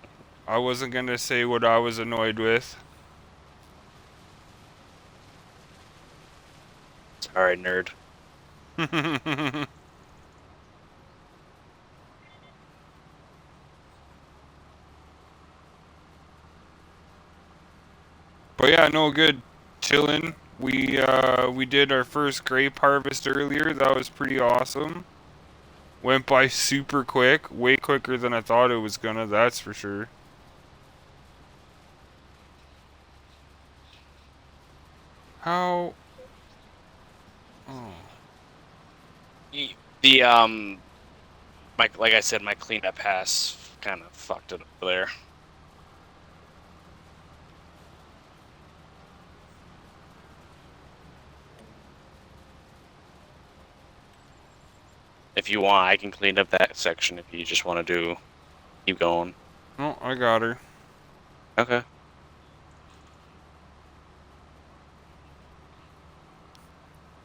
I wasn't gonna say what I was annoyed with. Sorry, nerd. But yeah, no good. Chilling. We did our first grape harvest earlier. That was pretty awesome. Went by super quick, way quicker than I thought it was gonna, that's for sure. How? Oh. The like I said, my cleanup pass kind of fucked it up there. If you want, I can clean up that section if you just want to keep going. Oh, I got her. Okay.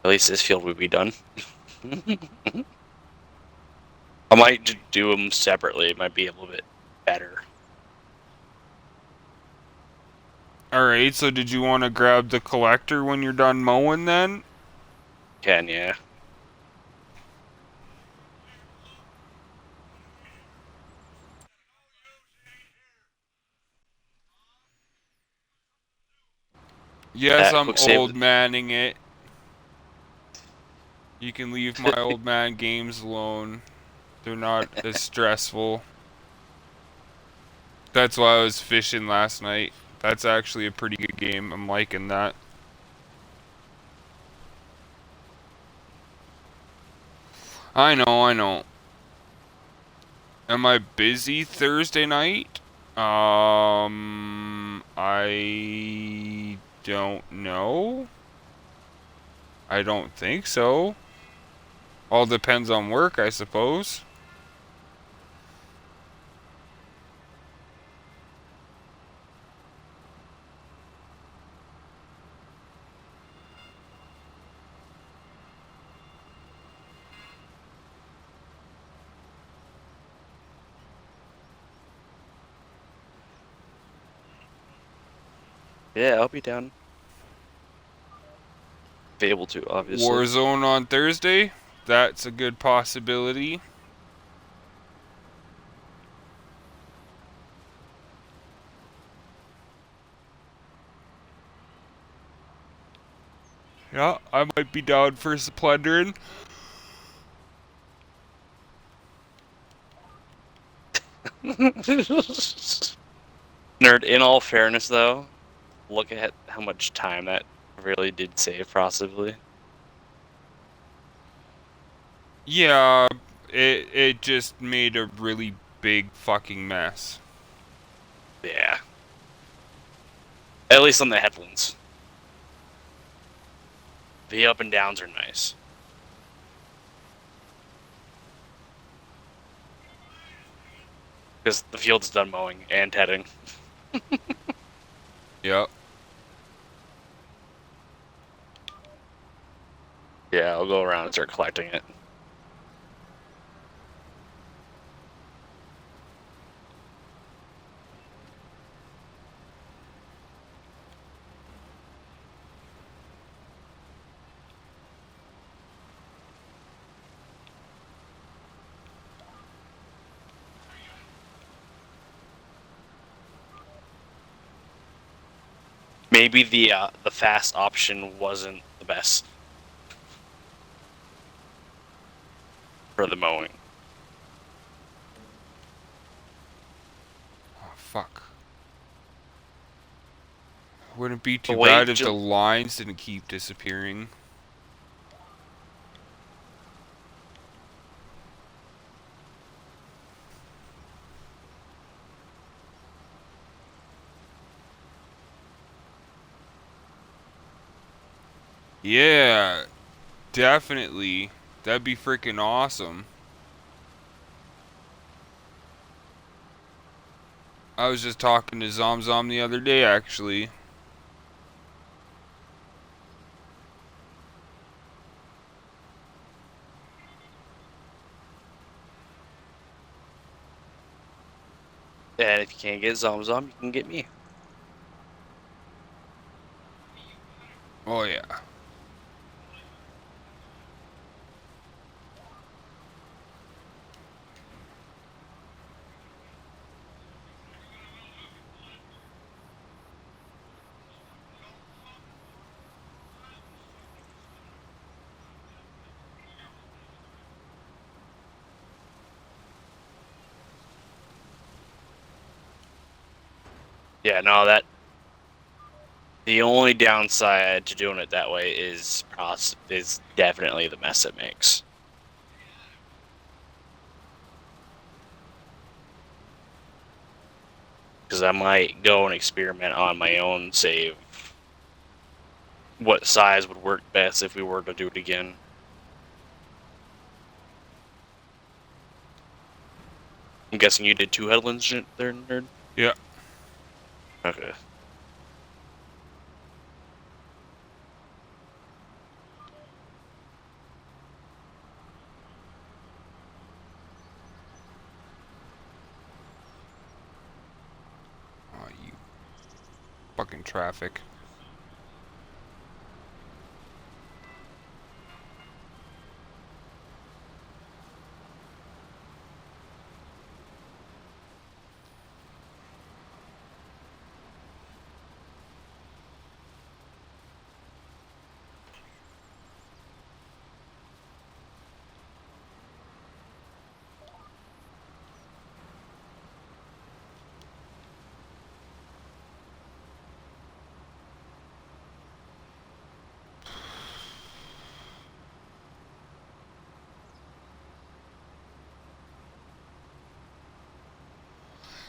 At least this field would be done. I might just do them separately. It might be a little bit better. Alright, so did you want to grab the collector when you're done mowing then? Can yeah. Yes, I'm Quick save. old manning it. You can leave my old man games alone. They're not as stressful. That's why I was fishing last night. That's actually a pretty good game. I'm liking that. I know, I know. Am I busy Thursday night? I don't know. I don't think so. All depends on work, I suppose. Yeah, I'll be down. Be able to, obviously. Warzone on Thursday? That's a good possibility. Yeah, I might be down for some plundering. Nerd, in all fairness, though, look at how much time that really did save, possibly. Yeah, it just made a really big fucking mess. Yeah. At least on the headlands. The up and downs are nice. Because the field's done mowing and heading. Yep. Yeah, I'll go around and start collecting it. Maybe the fast option wasn't the best for the mowing. Oh, fuck. Wouldn't be too The way bad if the lines didn't keep disappearing. Yeah, definitely. That'd be freaking awesome. I was just talking to Zom the other day, actually. And if you can't get Zomzom, you can get me. Oh yeah. Yeah, no, that the only downside to doing it that way is definitely the mess it makes. Because I might go and experiment on my own save what size would work best if we were to do it again. I'm guessing you did 2 headlands there, nerd? Yeah. Okay. Oh, you fucking traffic.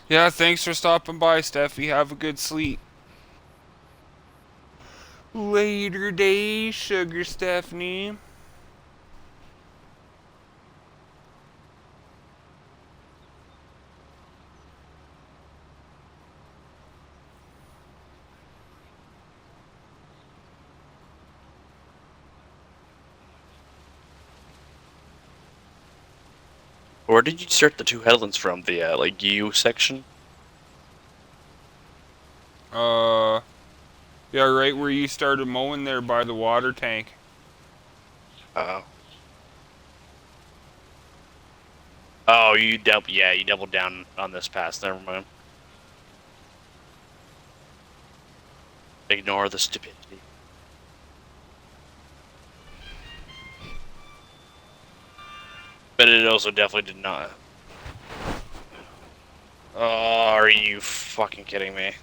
Yeah, thanks for stopping by, Steffi. Have a good sleep. Later days, Sugar Stephanie. Where did you start the 2 headlands from? The like U section? Yeah, right where you started mowing there by the water tank. Oh. Oh, you doubled down on this pass. Never mind. Ignore the stupidity. But it also definitely did not. Oh, are you fucking kidding me?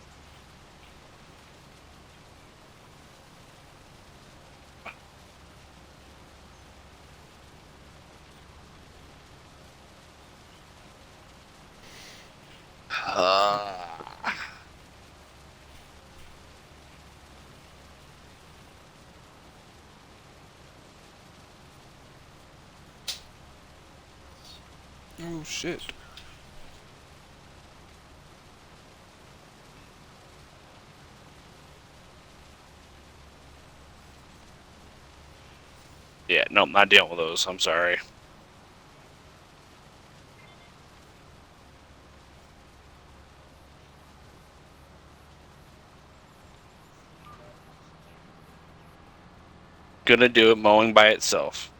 Oh shit. Yeah, no, not dealing with those. I'm sorry. Gonna do it mowing by itself.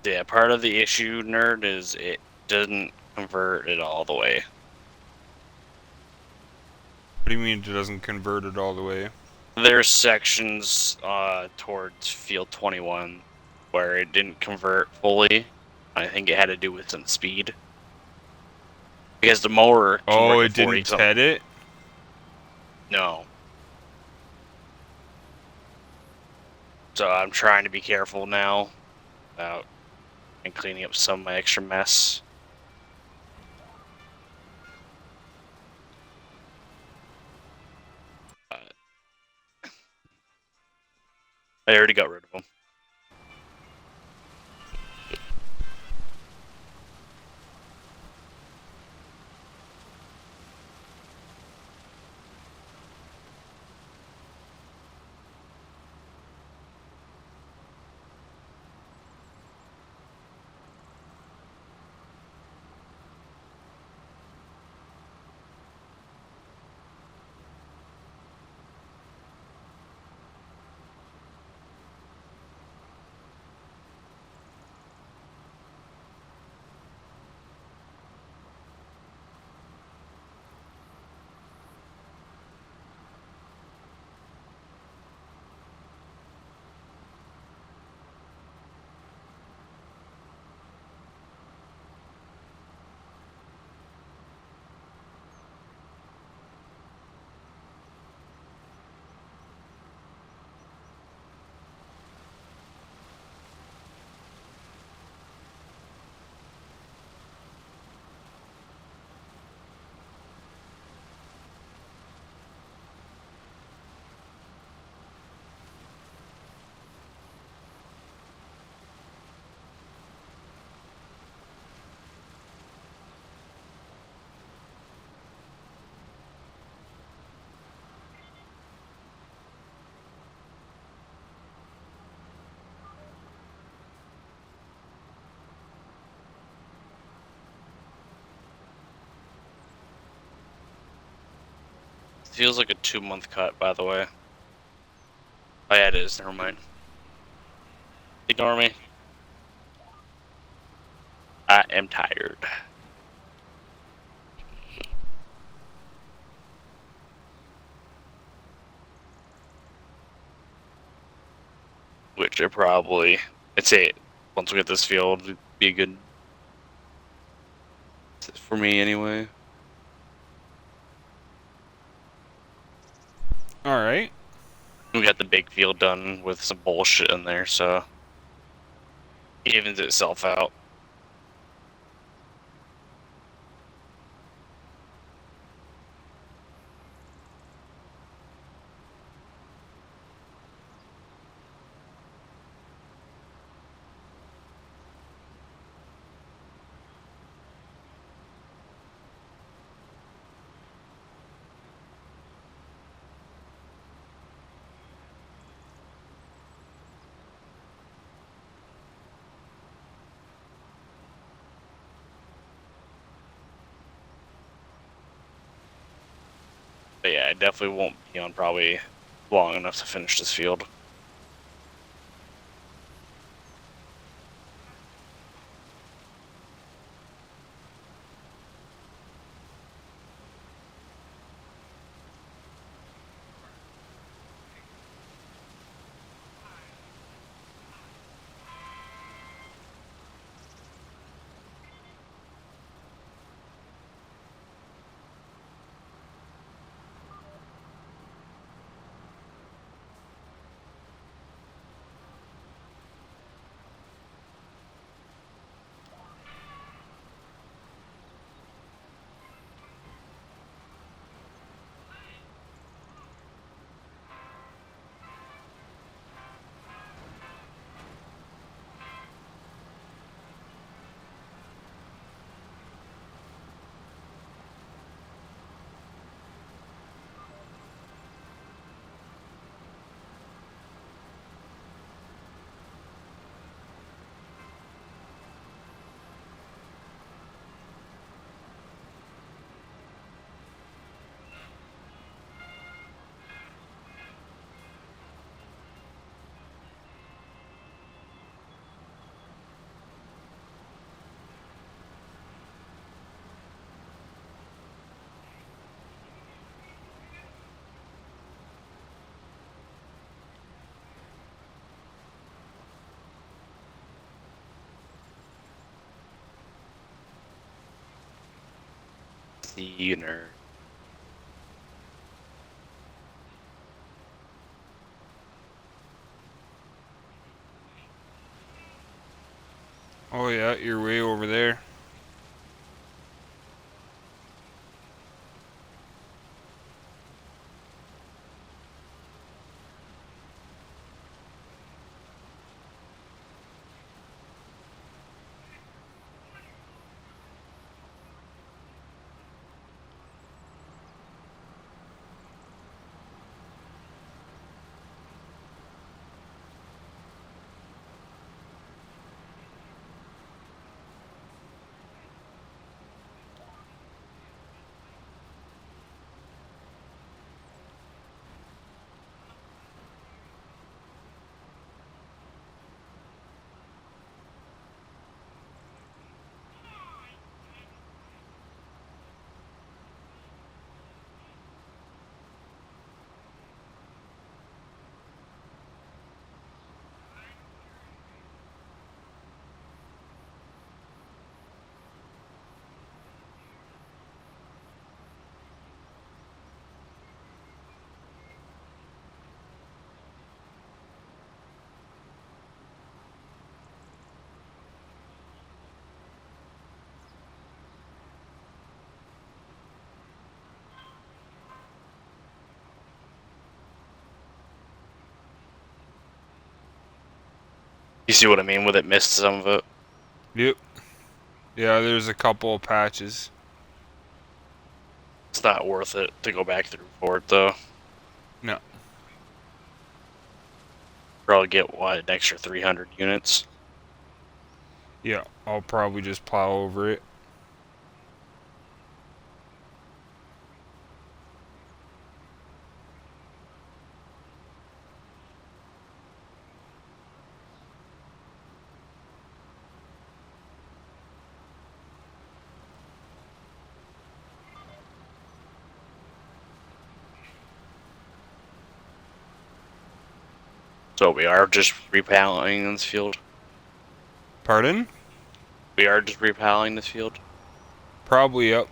Yeah, part of the issue, nerd, is it doesn't convert it all the way. What do you mean it doesn't convert it all the way? There's sections towards field 21 where it didn't convert fully. I think it had to do with some speed. Because the mower can Oh, work it at 40 didn't something. TED it? No. So I'm trying to be careful now about and cleaning up some of my extra mess. I already got rid of them. Feels like a 2-month cut, by the way. Oh yeah, it is. Never mind. Ignore me. I am tired. Which I'd say, once we get this field, it'd be a good for me anyway. Alright. We got the big field done with some bullshit in there, so it evens itself out. But yeah, I definitely won't be on probably long enough to finish this field. See you, nerd. Oh yeah, you're way over there. You see what I mean with it? Missed some of it. Yep. Yeah, there's a couple of patches. It's not worth it to go back through for it, though. No. Probably get, what, an extra 300 units? Yeah, I'll probably just plow over it. So we are just repalling in this field. Pardon? We are just repalling this field. Probably up.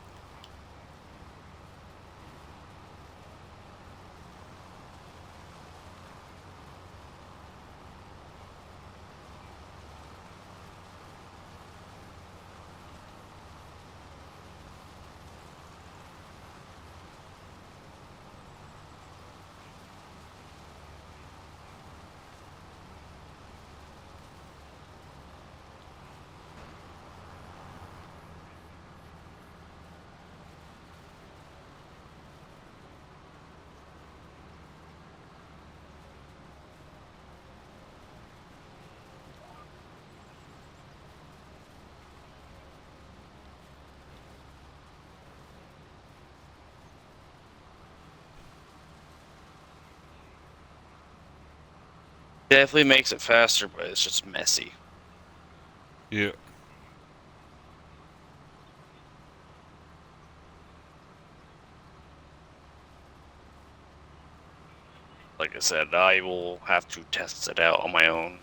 Definitely makes it faster, but it's just messy. Yeah. Like I said, I will have to test it out on my own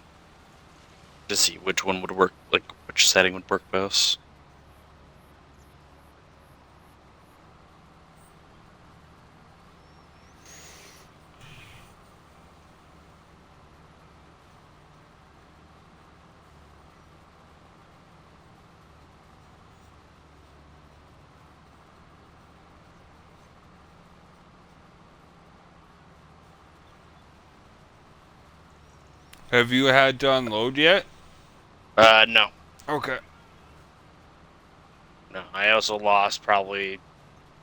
to see which one would work, like which setting would work best. Have you had to unload yet? No. Okay. No, I also lost probably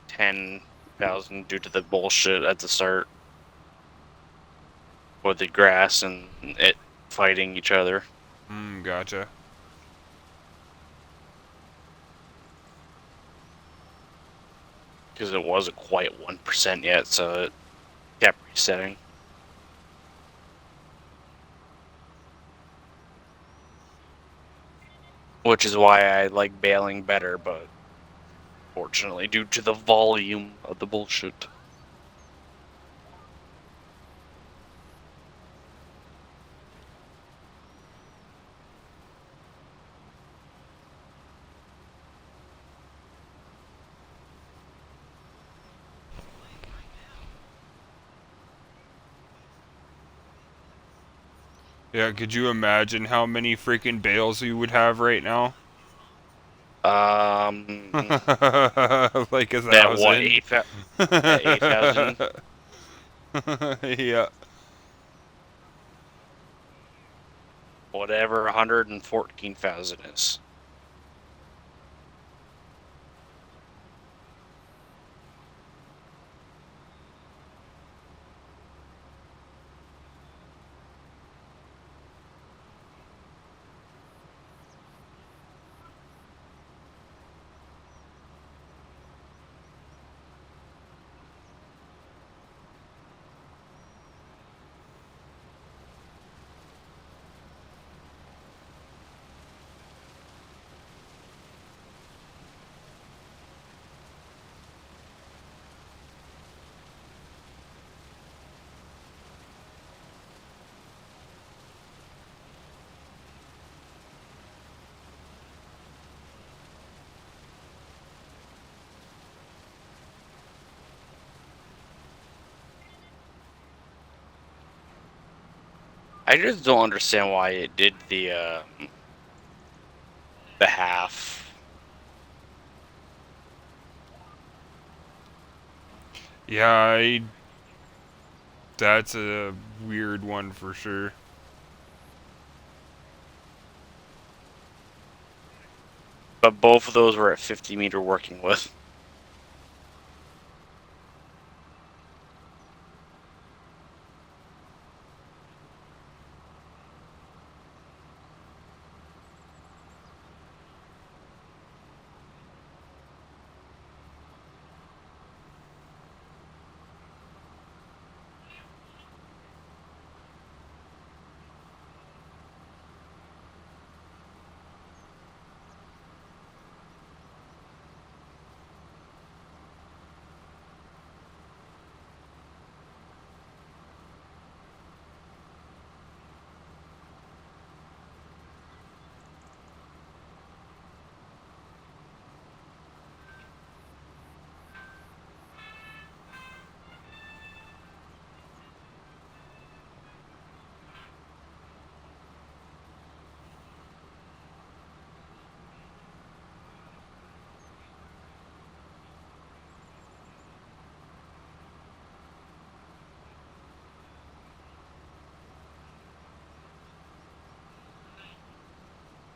10,000 due to the bullshit at the start with the grass and it fighting each other. Gotcha. Because it wasn't quite 1% yet, so it kept resetting. Which is why I like bailing better, but fortunately, due to the volume of the bullshit. Yeah, could you imagine how many freaking bales you would have right now? Like At what 1,000. 8,000? At 8,000, Yeah. whatever 114,000 is. I just don't understand why it did the half. Yeah, that's a weird one for sure. But both of those were at 50-meter working with.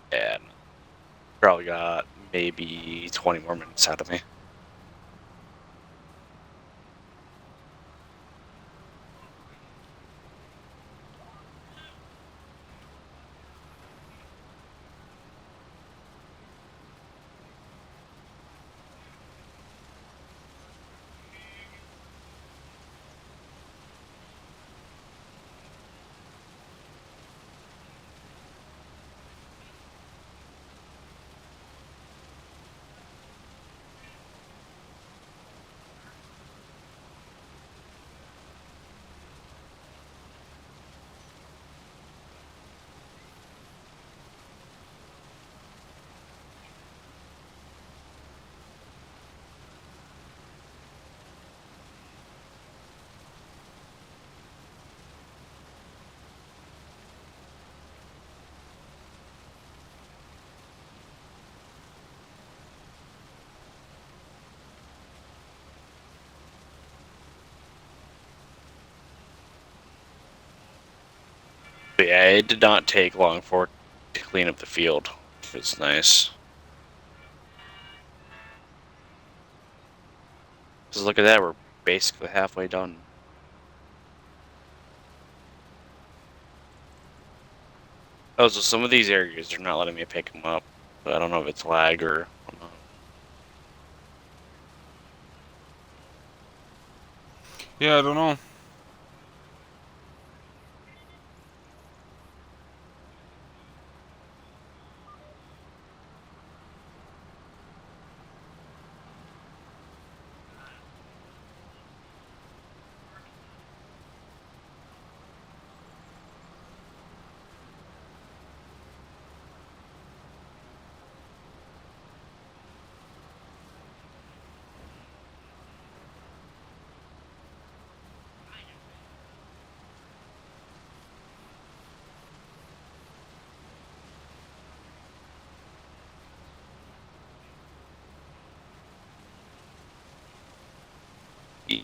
And probably got maybe 20 more minutes out of me. But yeah, it did not take long for it to clean up the field. It's nice. Just look at that, we're basically halfway done. Oh, so some of these areas are not letting me pick them up. But I don't know if it's lag or whatnot. Yeah, I don't know.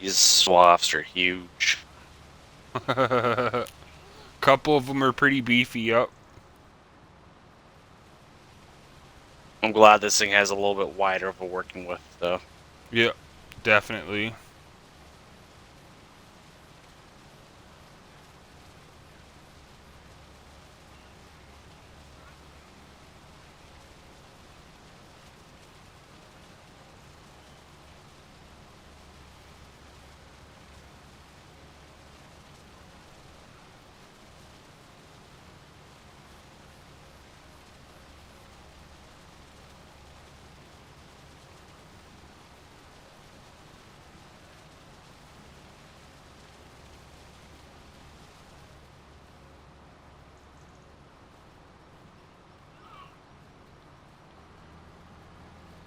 These swaths are huge. Couple of them are pretty beefy up. I'm glad this thing has a little bit wider of a working width, though. Yep, definitely.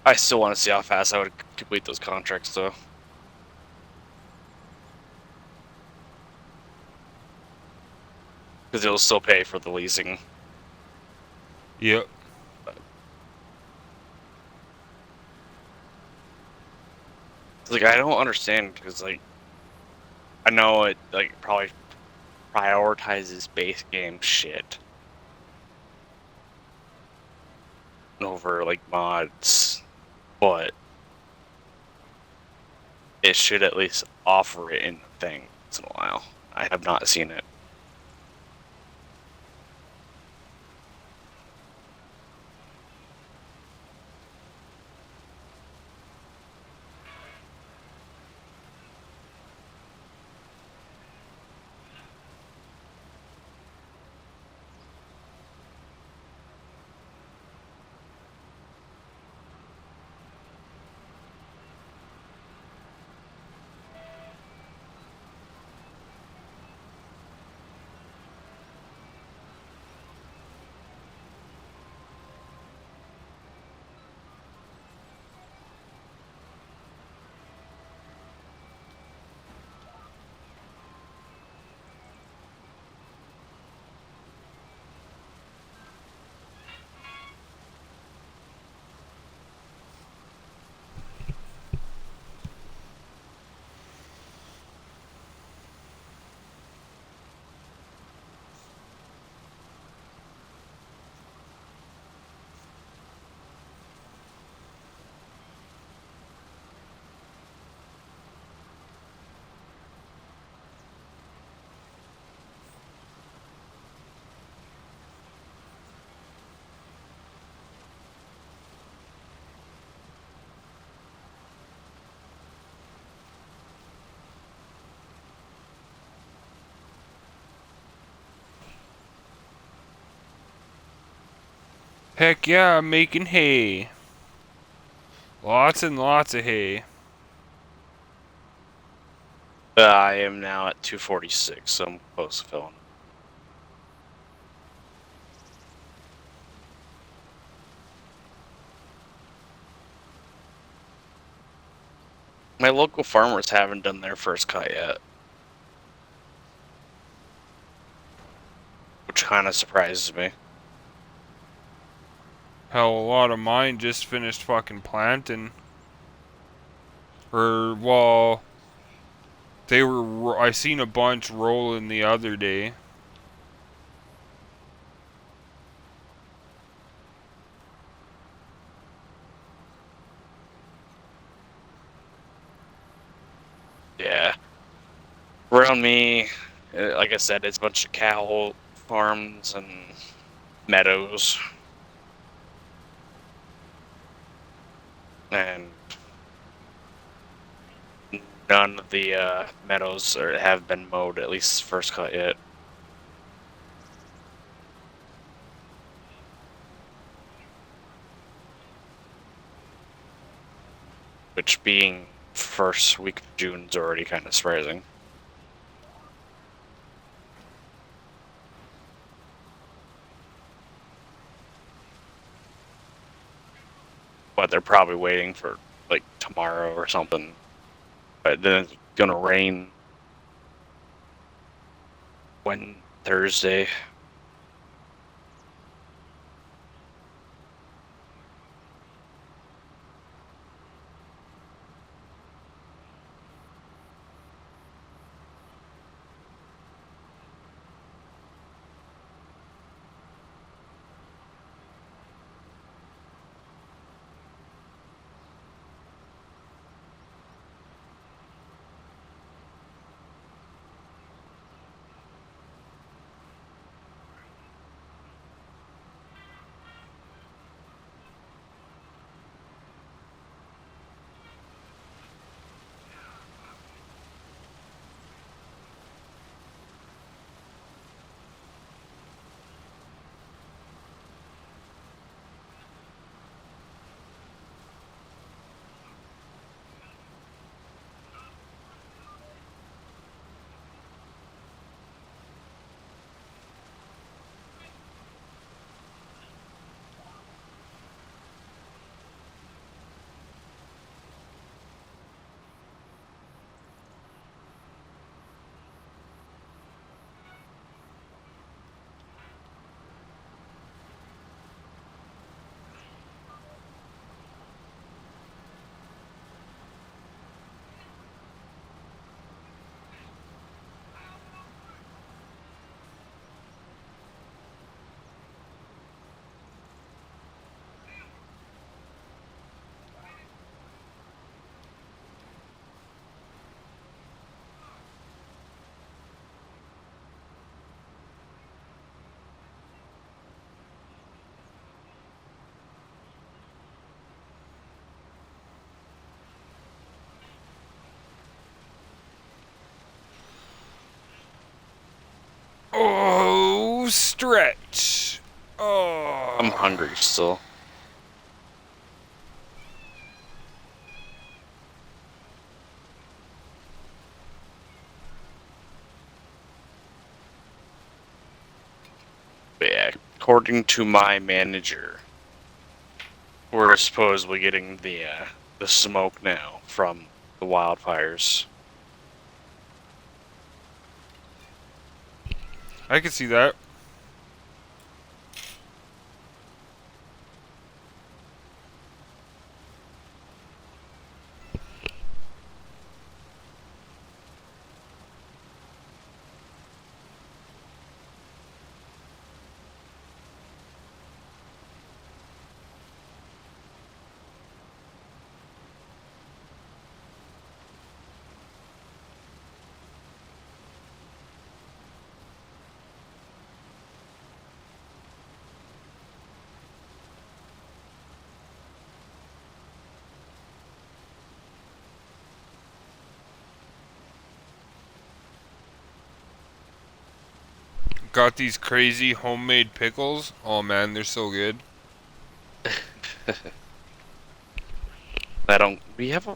I still want to see how fast I would complete those contracts, though. Because it'll still pay for the leasing. Yep. Like, I don't understand, because, like, I know it, like, probably prioritizes base game shit over, like, mods, but it should at least offer it in the thing once in a while. I have not seen it. Heck yeah, I'm making hay. Lots and lots of hay. I am now at 246, so I'm close to filling. My local farmers haven't done their first cut yet, which kind of surprises me. Hell, a lot of mine just finished fucking planting. Or, well, they were. I seen a bunch rolling the other day. Yeah. Around me, like I said, it's a bunch of cow farms and meadows. And none of the meadows have been mowed, at least first cut yet. Which being first week of June is already kind of surprising. But they're probably waiting for like tomorrow or something. But then it's gonna rain when Thursday. Oh, stretch. I'm Oh. hungry still. But yeah, according to my manager, we're supposedly getting the smoke now from the wildfires. I can see that. Got these crazy homemade pickles. Oh man, they're so good. I don't. We have a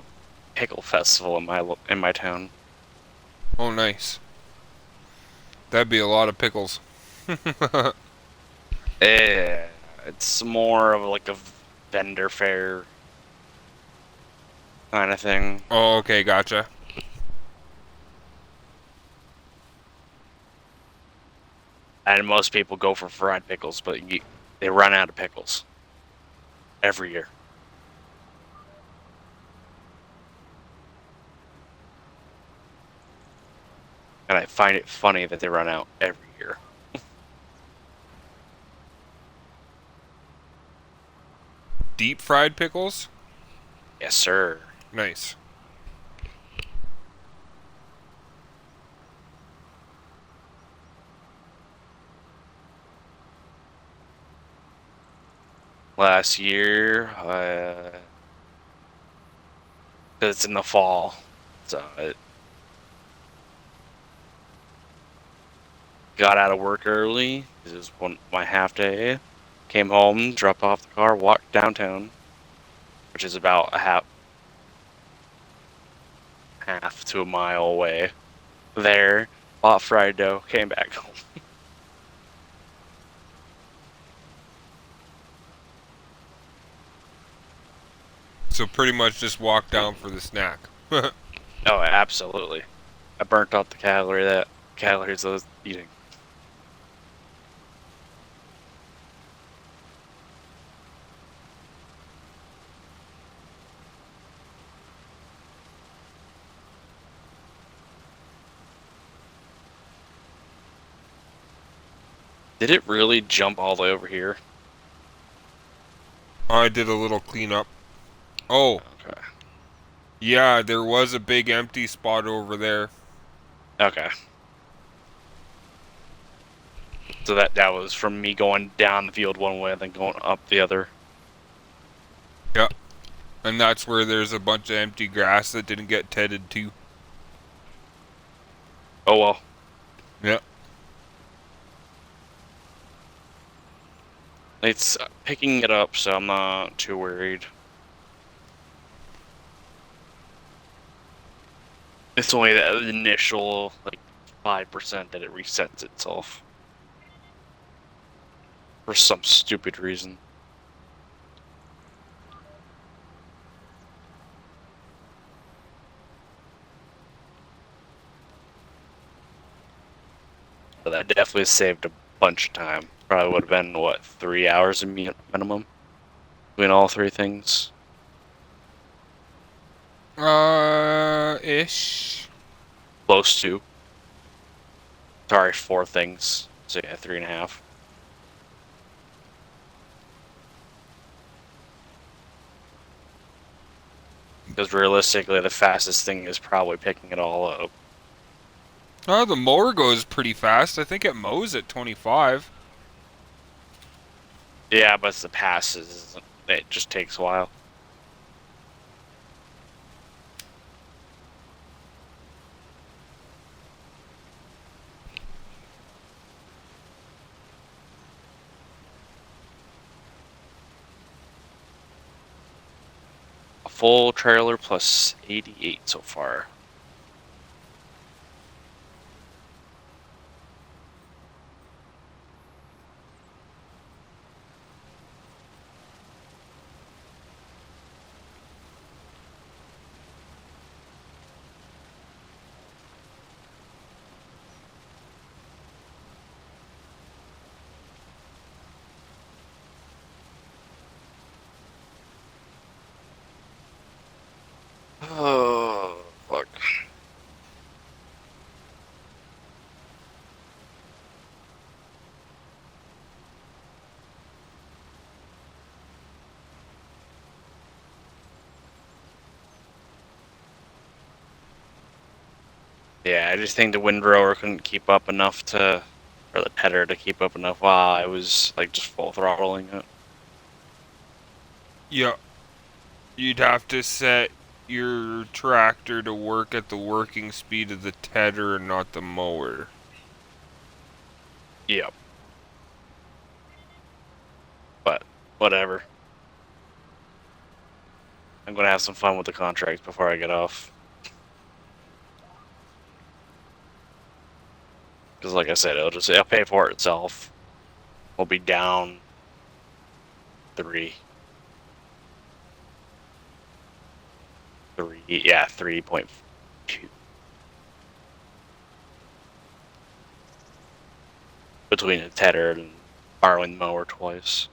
pickle festival in my town. Oh nice. That'd be a lot of pickles. Eh, it's more of like a vendor fair kind of thing. Oh, okay, gotcha. And most people go for fried pickles, but they run out of pickles every year. And I find it funny that they run out every year. Deep fried pickles? Yes, sir. Nice. Last year, 'cause it's in the fall, so it got out of work early. This is my half day. Came home, dropped off the car, walked downtown, which is about a half to a mile away. There, bought fried dough, came back home. So pretty much just walk down for the snack. Oh, absolutely. I burnt off the calories I was eating. Did it really jump all the way over here? I did a little cleanup. Oh, Okay. yeah, there was a big empty spot over there. Okay. So that was from me going down the field one way and then going up the other. Yeah. And that's where there's a bunch of empty grass that didn't get tedded to. Oh well. Yeah. It's picking it up, so I'm not too worried. It's only that initial, like, 5% that it resets itself. For some stupid reason. But that definitely saved a bunch of time. Probably would have been, what, 3 hours minimum? Between all three things? Ish. Close to. Sorry, 4 things. So yeah, 3.5. Because realistically, the fastest thing is probably picking it all up. Oh, the mower goes pretty fast. I think it mows at 25. Yeah, but it's the passes. It just takes a while. full trailer plus 88 so far. Oh, fuck. Yeah, I just think the windrower couldn't keep up enough to, or the tether to keep up enough while I was like just full throttling it. Yeah. You'd have to set your tractor to work at the working speed of the tedder and not the mower. Yep. But whatever. I'm gonna have some fun with the contracts before I get off. Because like I said, it'll pay for itself. We'll be down 3. 3.2. Between the tether and borrowing the mower twice.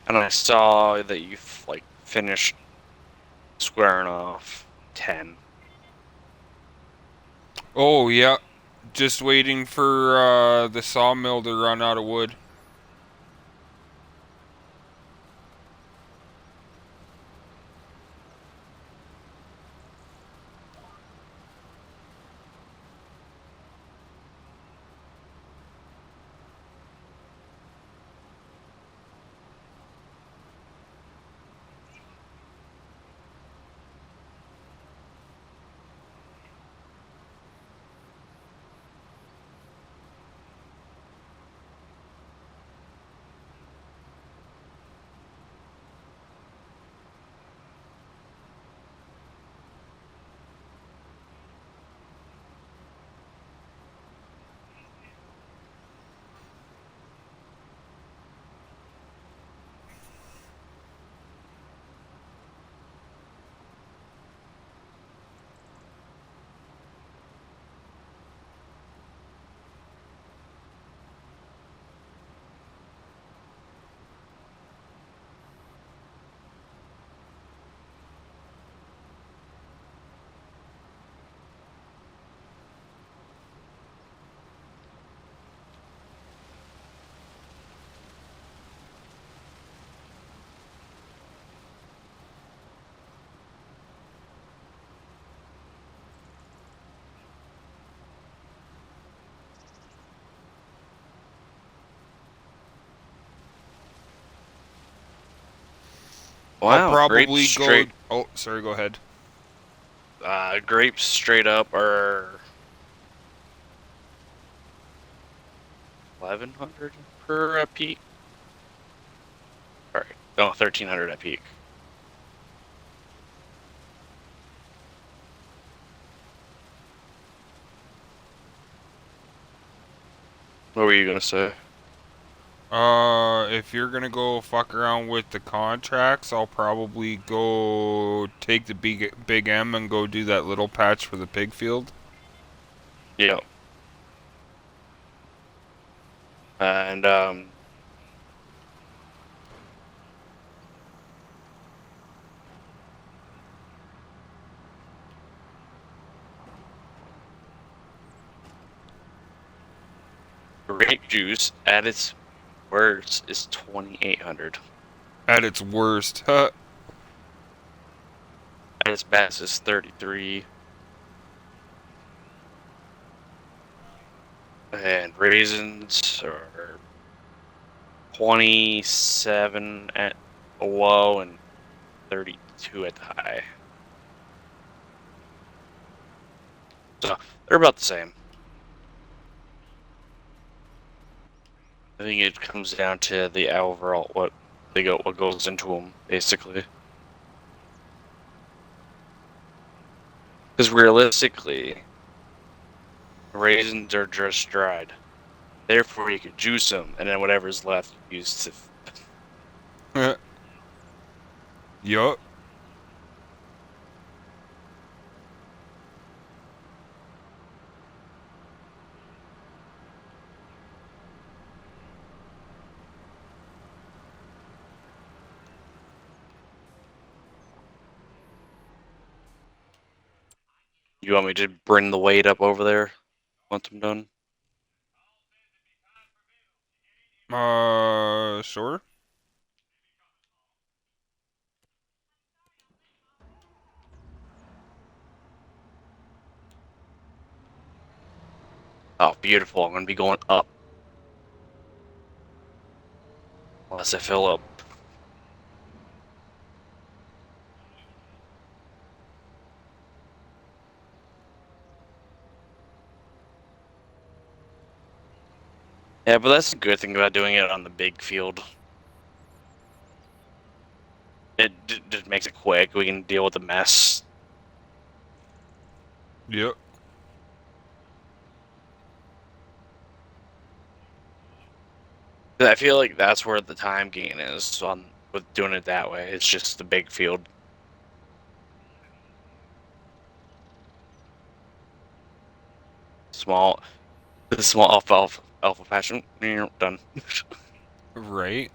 And I saw that you like finished squaring off 10. Oh, yeah. Just waiting for the sawmill to run out of wood. I'll Wow, probably go. Oh, sorry. Go ahead. grapes straight up are 1,100 per peak. Sorry, no, 1,300 at peak. What were you gonna say? If you're gonna go fuck around with the contracts, I'll probably go take the big M and go do that little patch for the pig field. Yeah. And grape juice at its worst is 2,800. At its worst, huh? At its best is 33. And raisins are 27 at a low and 32 at the high. So they're about the same. I think it comes down to the overall what goes into them basically. Because realistically, raisins are just dried. Therefore, you could juice them, and then whatever's left, you use to. Yup. You want me to bring the weight up over there once I'm done? Sure. Oh, beautiful. I'm going to be going up. Unless I fill up. Yeah, but that's the good thing about doing it on the big field. It just makes it quick. We can deal with the mess. Yep. I feel like that's where the time gain is on with doing it that way. It's just the big field. The small alpha passion. Done. Right.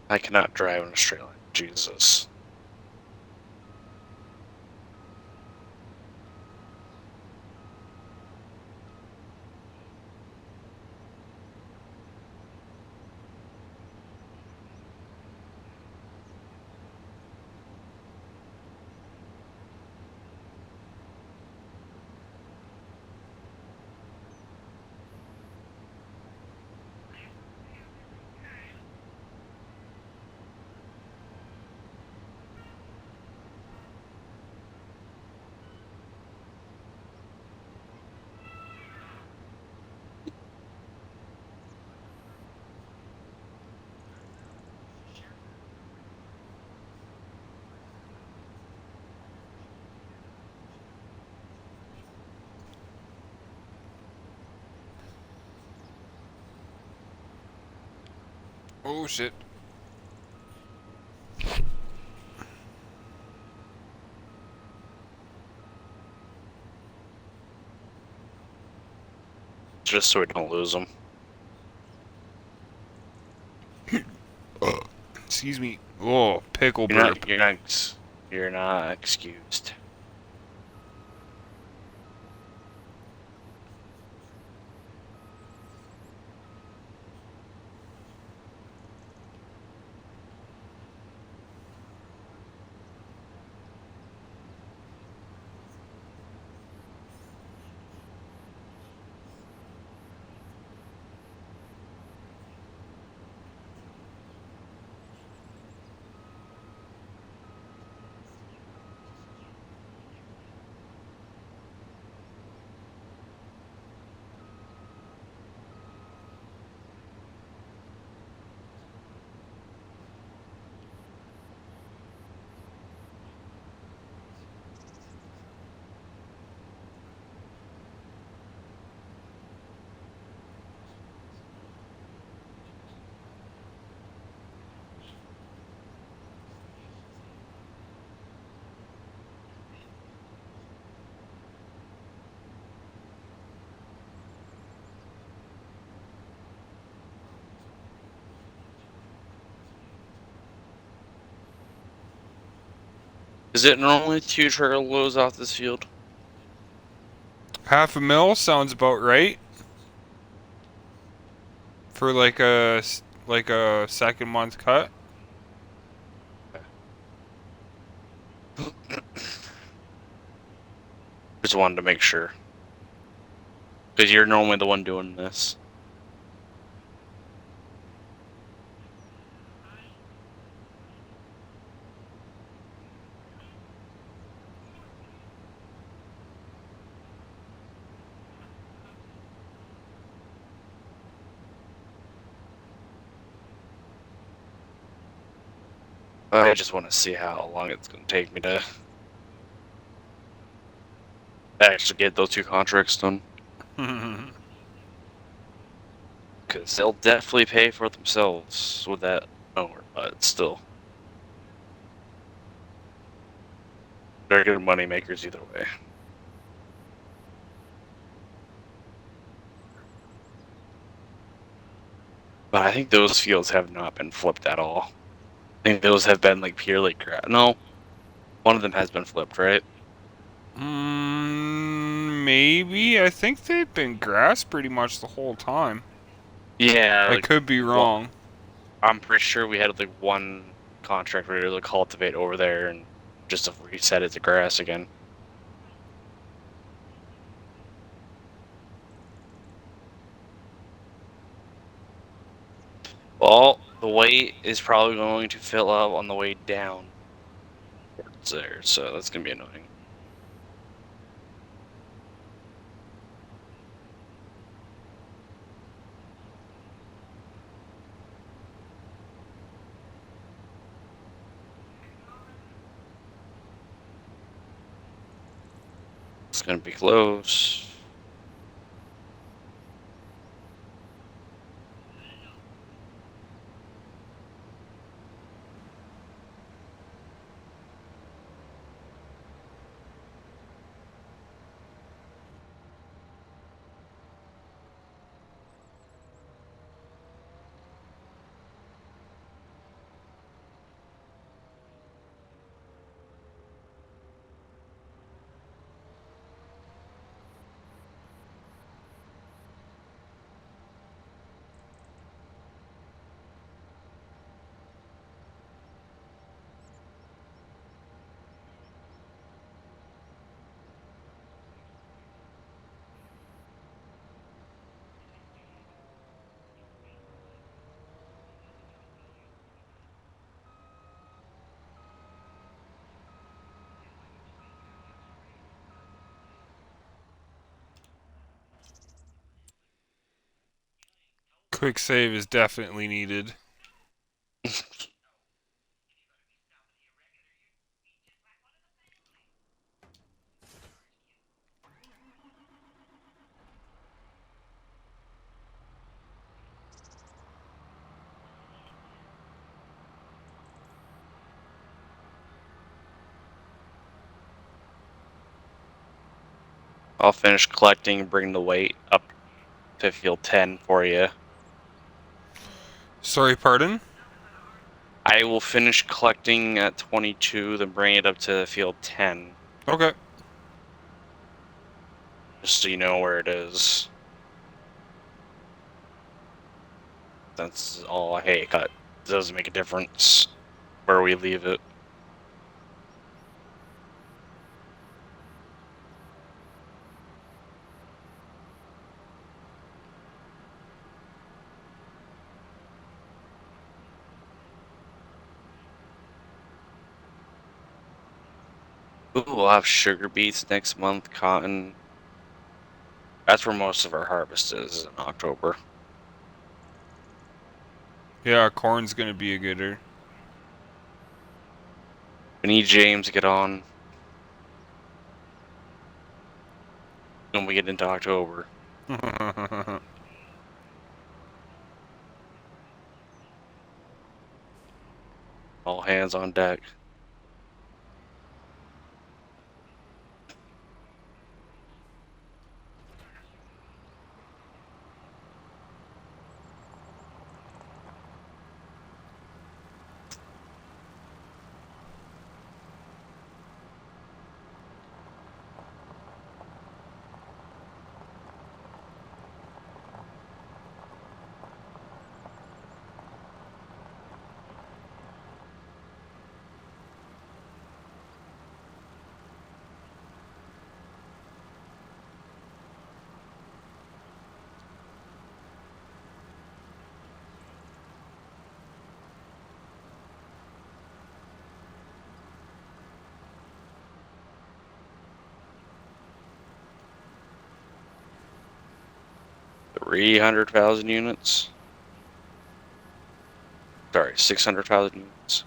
I cannot drive in Australia. Jesus. Oh shit. Just so we don't lose them. Excuse me. Oh, pickle You're burp. not. You're not. You're not excused. Is it normally 2 trigger lows off this field? Half a mil sounds about right. For like a second month cut. Just wanted to make sure. Because you're normally the one doing this. I just want to see how long it's going to take me to actually get those 2 contracts done. Because they'll definitely pay for themselves with that owner, but still. They're good money makers either way. But I think those fields have not been flipped at all. I think those have been like purely grass. No, one of them has been flipped, right? Maybe. I think they've been grass pretty much the whole time. Yeah, I like, could be wrong. I'm pretty sure we had like one contract where to cultivate over there and just to reset it to grass again. Well, the weight is probably going to fill up on the way down towards there, so that's gonna be annoying. It's gonna be close. Quick save is definitely needed. I'll finish collecting, bring the weight up to field 10 for you. Sorry, pardon? I will finish collecting at 22, then bring it up to field 10. Okay. Just so you know where it is. That's all. Hey, cut. It doesn't make a difference where we leave it. Ooh, we'll have sugar beets next month, cotton. That's where most of our harvest is in October. Yeah, corn's gonna be a gooder. We need James to get on when we get into October. All hands on deck. $300,000 units. Sorry, 600,000 units.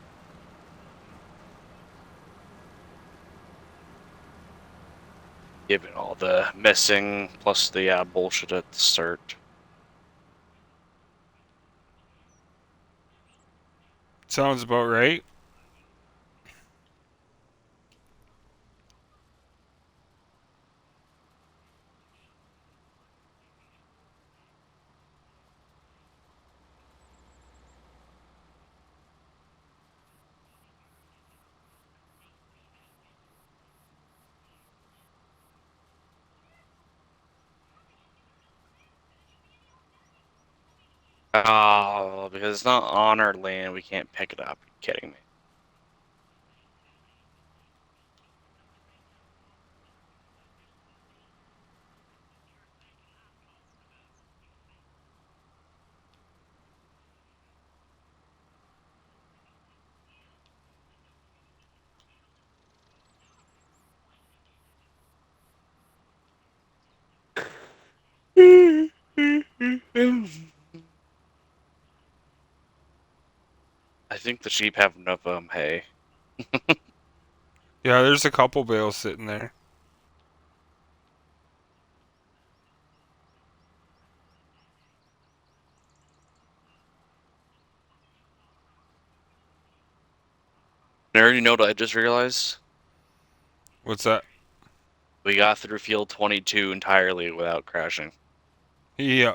Given all the missing plus the bullshit at the start. Sounds about right. Oh, because it's not on our land, we can't pick it up. Are you kidding me? I think the sheep have enough hay. Yeah, there's a couple bales sitting there. There, you know what I just realized? What's that? We got through field 22 entirely without crashing. Yeah.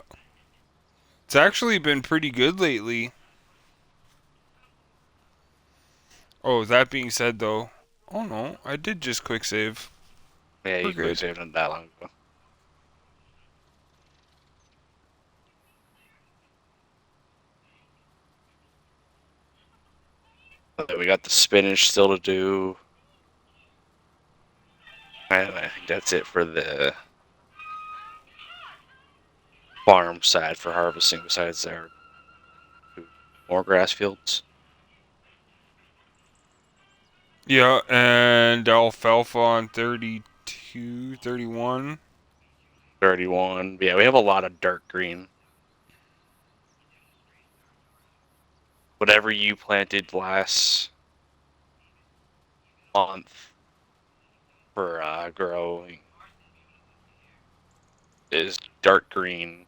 It's actually been pretty good lately. Oh, that being said, though. Oh no, I did just quick save. Yeah, We're you quick good. saved it that long ago. We got the spinach still to do. I think that's it for the farm side for harvesting besides there. More grass fields. Yeah, and alfalfa on 32, 31. 31. Yeah, we have a lot of dark green. Whatever you planted last month for growing is dark green.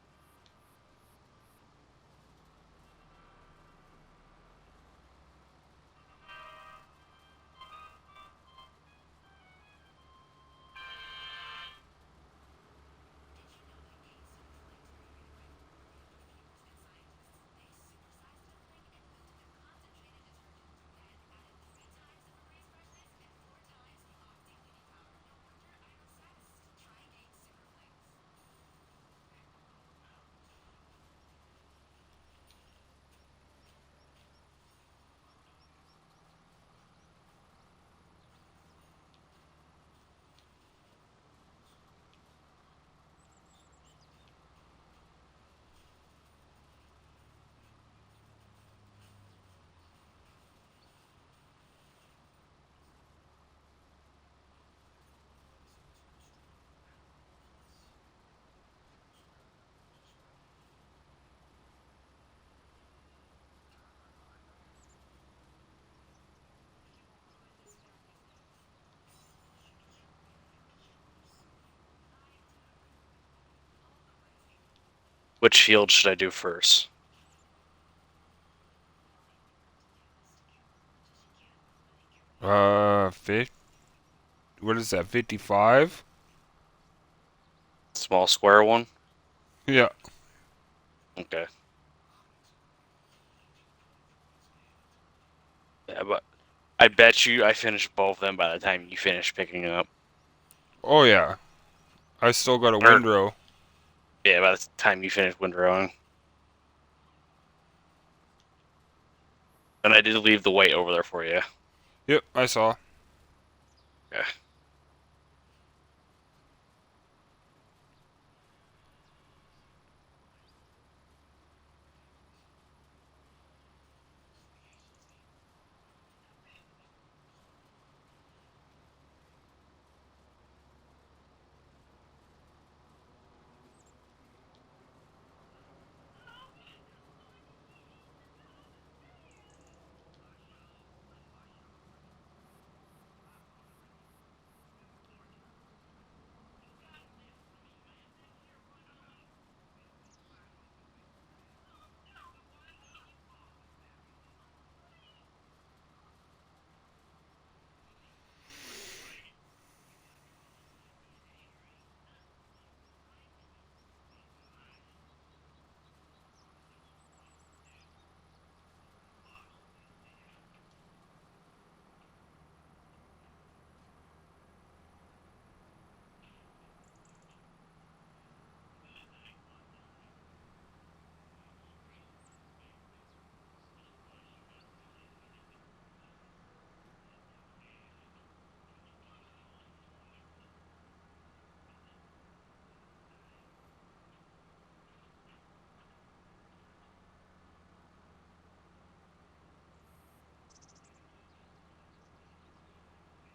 Which field should I do first? What is that? 55? Small square one? Yeah. Okay. Yeah, but I bet you I finished both of them by the time you finish picking up. Oh yeah. I still got a Or, windrow. yeah, by the time you finish windrowing. And I did leave the weight over there for you. Yep, I saw. Okay.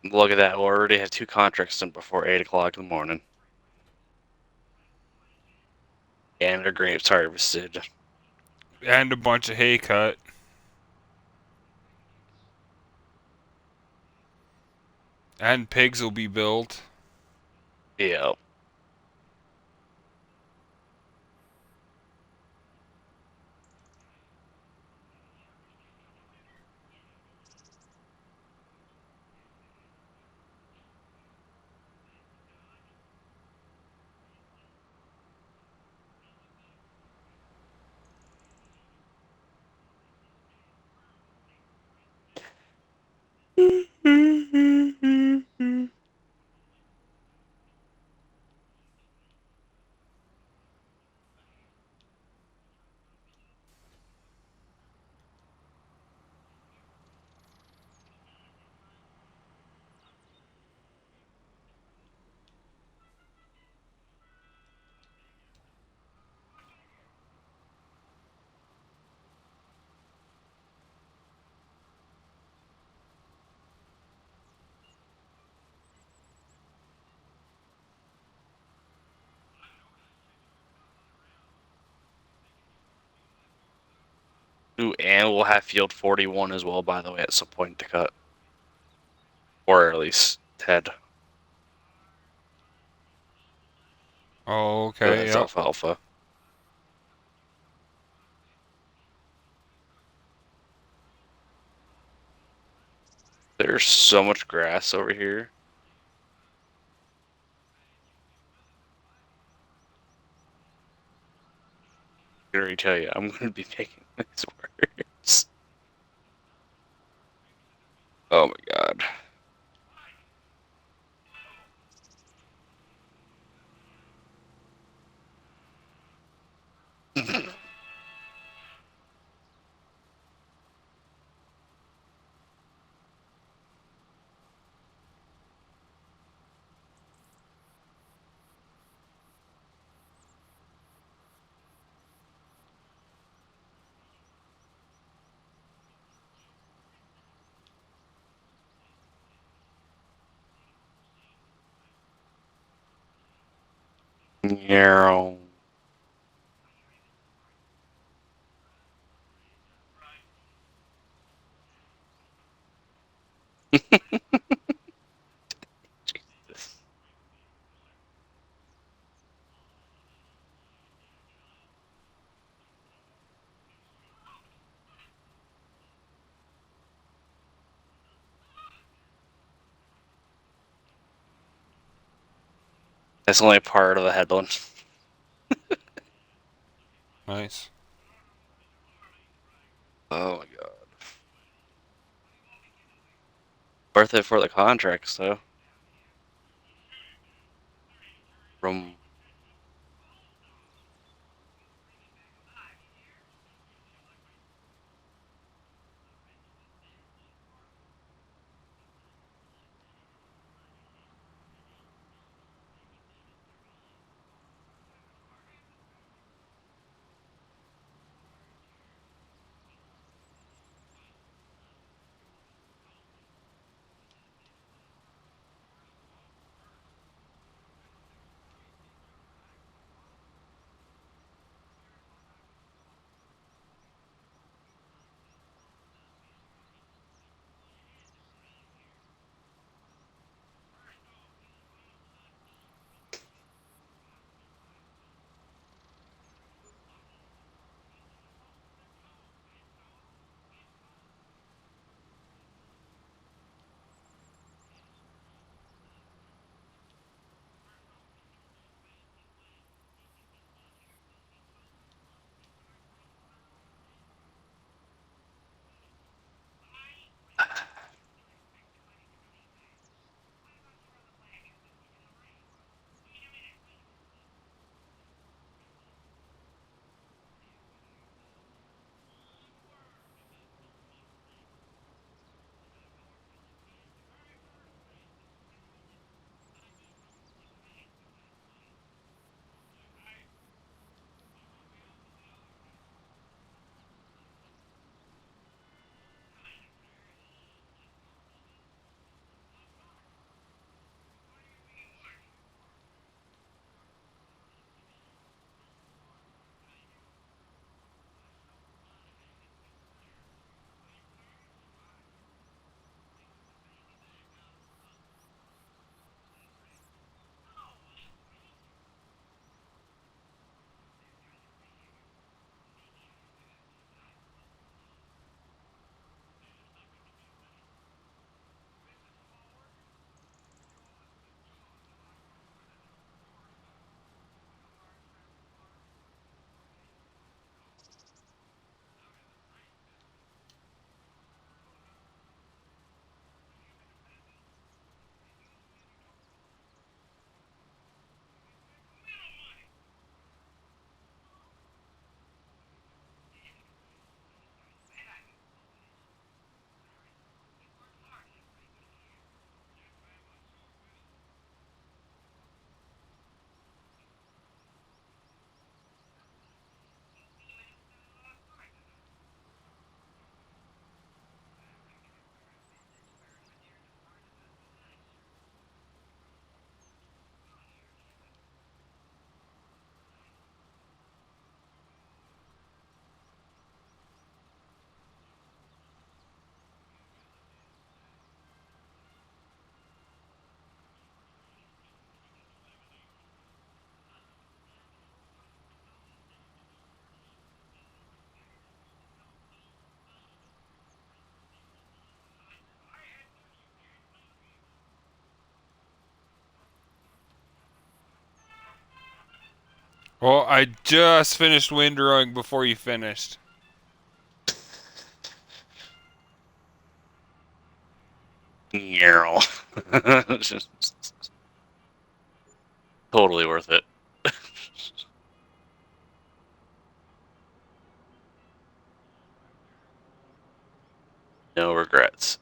Look at that. We'll already have 2 contracts done before 8 o'clock in the morning. And our grapes harvested. And a bunch of hay cut. And pigs will be built. Yeah. Ooh, and we'll have field 41 as well, by the way, at some point to cut. Or at least Ted. Oh, So okay, that's yep. alfalfa. There's so much grass over here. I can already tell you, I'm going to be making these words. Oh my god. Yarrow. Jesus. That's only part of the headland. Nice. Oh my god. Worth it for the contracts, though. From Well, I just finished windrowing before you finished. totally worth it. No regrets.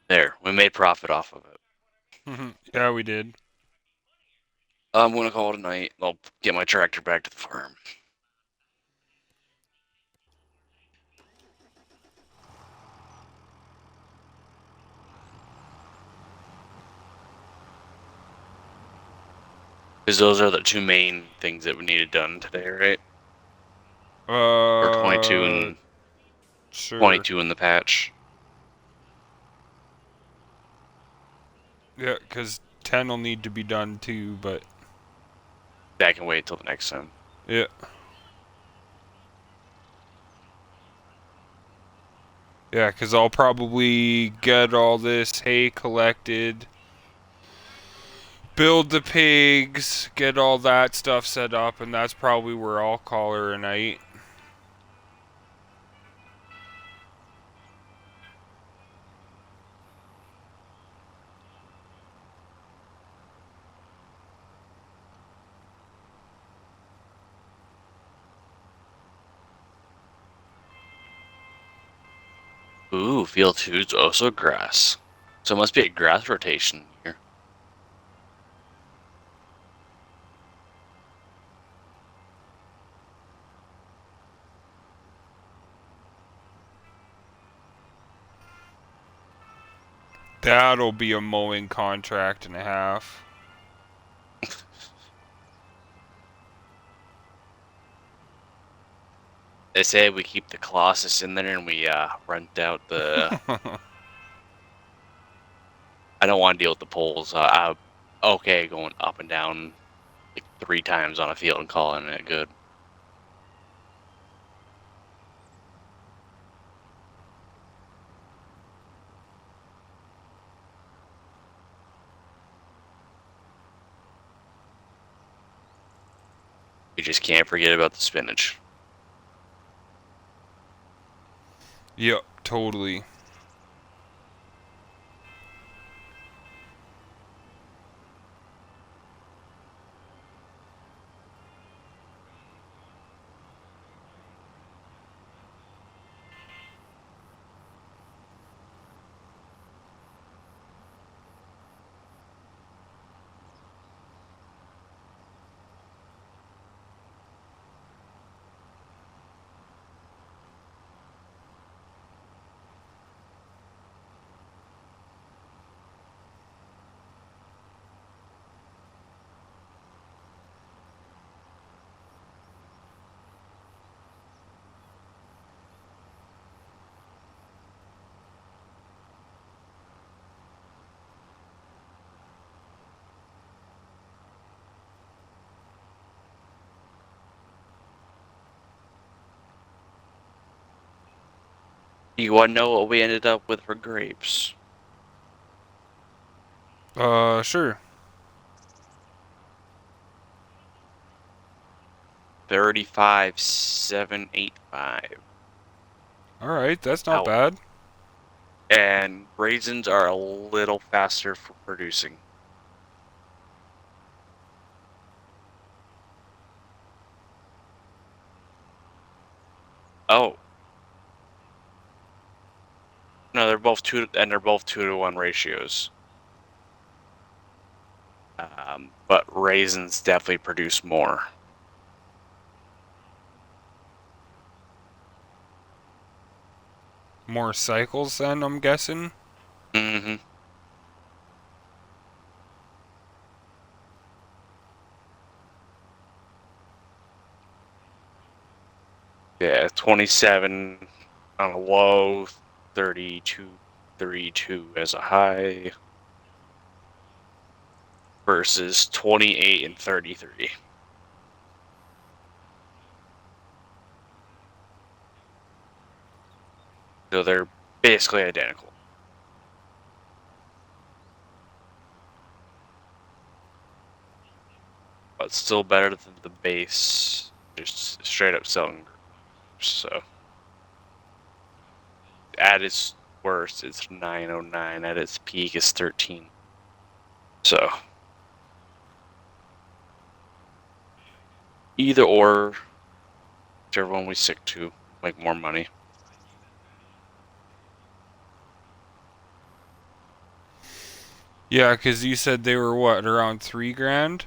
There, we made profit off of it. Yeah, we did. I'm gonna call it a night. I'll get my tractor back to the farm. Because those are the two main things that we needed done today, right? Or 22 and Sure. 22 in the patch. Yeah, because 10 will need to be done too, but I can wait till the next time. Yeah. Yeah, because I'll probably get all this hay collected, build the pigs, get all that stuff set up, and that's probably where I'll call her a night. Ooh, field 2's also grass. So it must be a grass rotation here. That'll be a mowing contract and a half. They say we keep the Colossus in there and we rent out the. I don't want to deal with the poles. Okay, going up and down like 3 times on a field and calling it good. You just can't forget about the spinach. Yep, totally. You want to know what we ended up with for grapes? Sure. 35,785. Alright, that's not bad. And raisins are a little faster for producing. Oh. No, they're both 2 to 1 ratios. But raisins definitely produce more. More cycles then, I'm guessing? Mm-hmm. Yeah, 27 on a low, 32, 32 as a high, versus 28 and 33. So they're basically identical. But still better than the base, just straight up selling groups. So at its worst, it's 909. At its peak, is 13. So either or, whichever one we stick to, make more money. Yeah, because you said they were what, around 3 grand?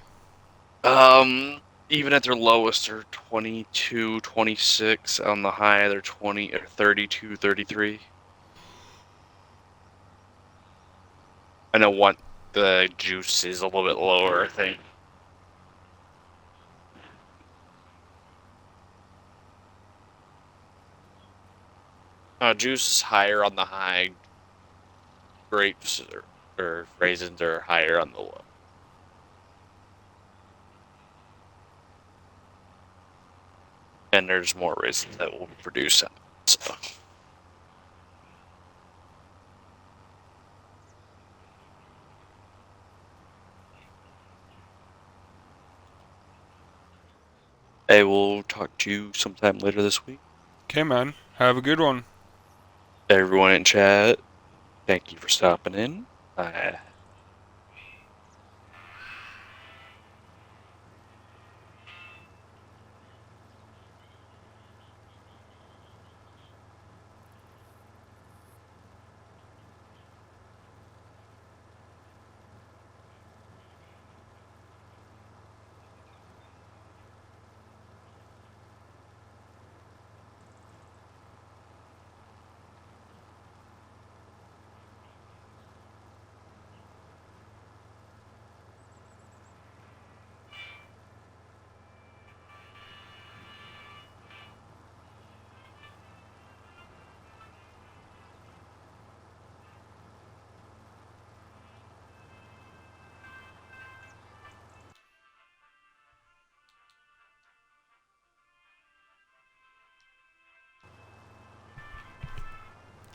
Even at their lowest, they're 22, 26. On the high, they're 20 or 32, 33. I know the juice is a little bit lower, I think. Juice is higher on the high. Grapes or raisins are higher on the low. And there's more raisins that will produce. So. Hey, we'll talk to you sometime later this week. Okay, man. Have a good one. Everyone in chat, thank you for stopping in.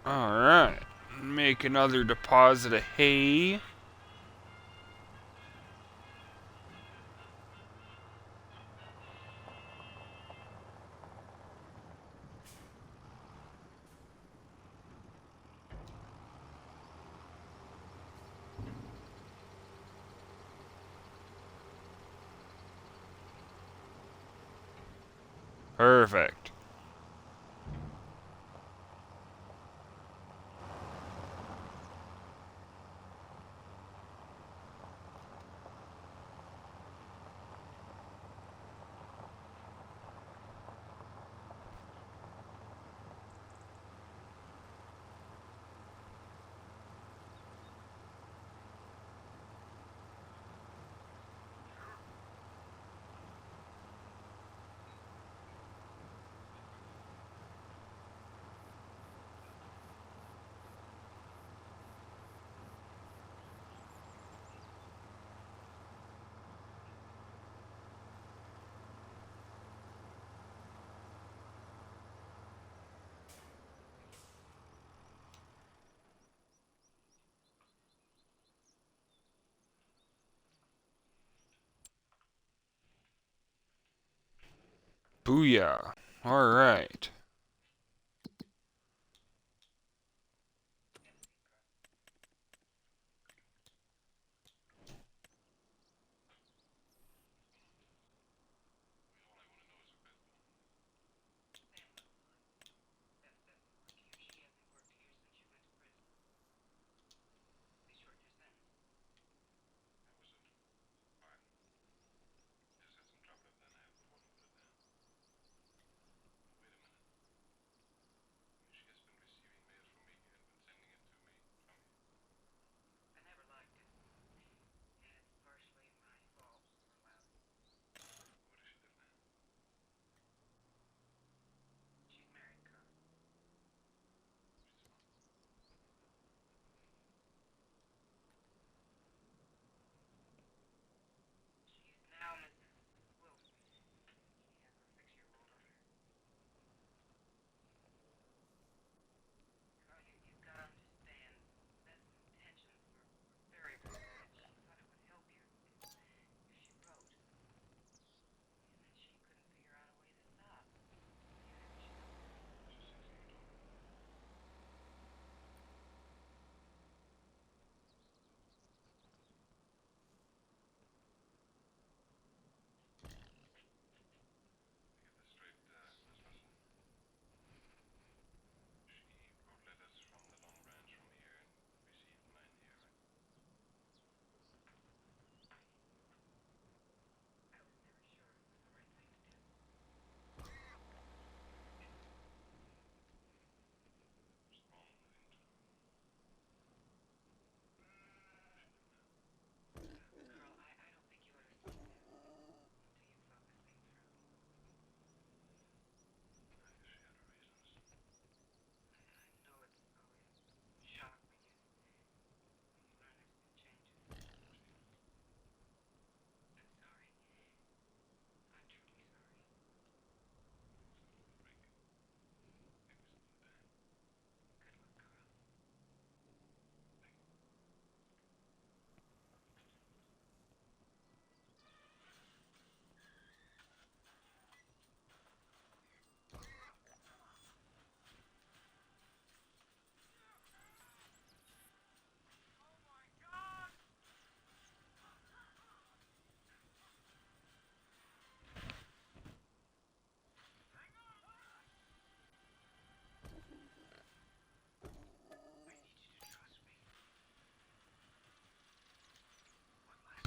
Alright. Make another deposit of hay. Perfect. Booyah. Alright.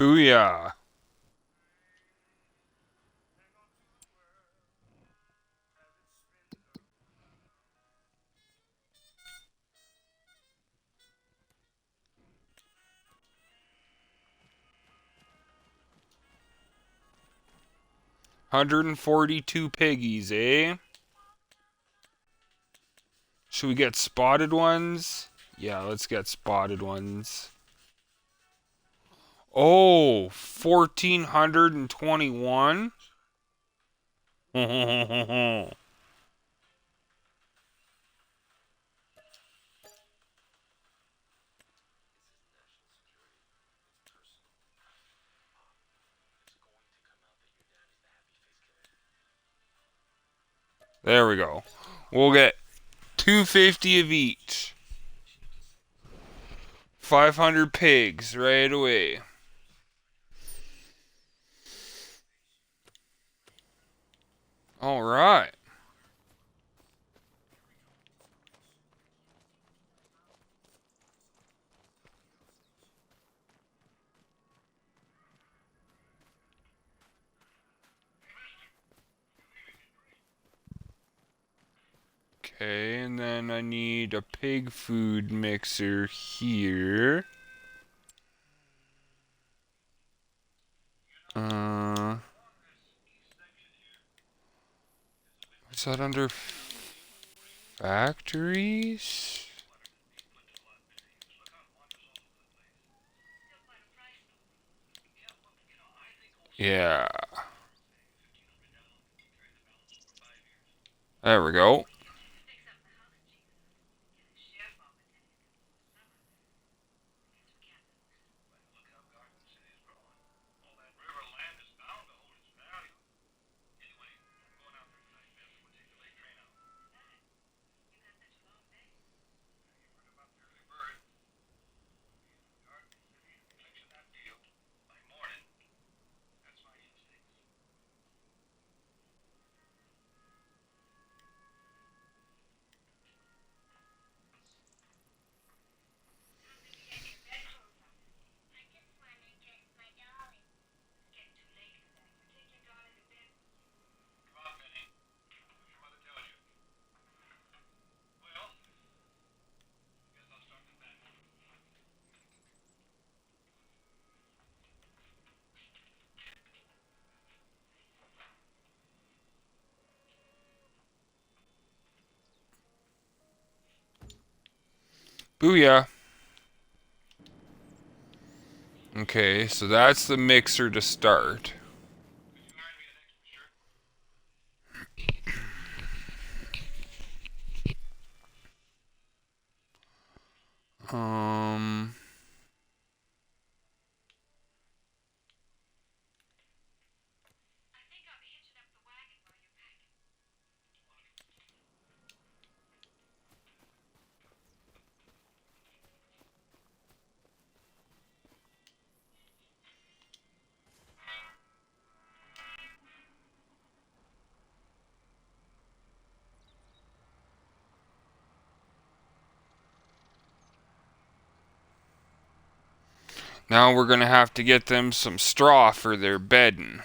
Booyah. $142 piggies, eh? Should we get spotted ones? Yeah, let's get spotted ones. Oh, 1,421? There we go. We'll get 250 of each. 500 pigs right away. All right. Okay, and then I need a pig food mixer here. Is that under factories? Yeah. There we go. Booyah. Okay, so that's the mixer to start. Um... Now we're gonna have to get them some straw for their bedding.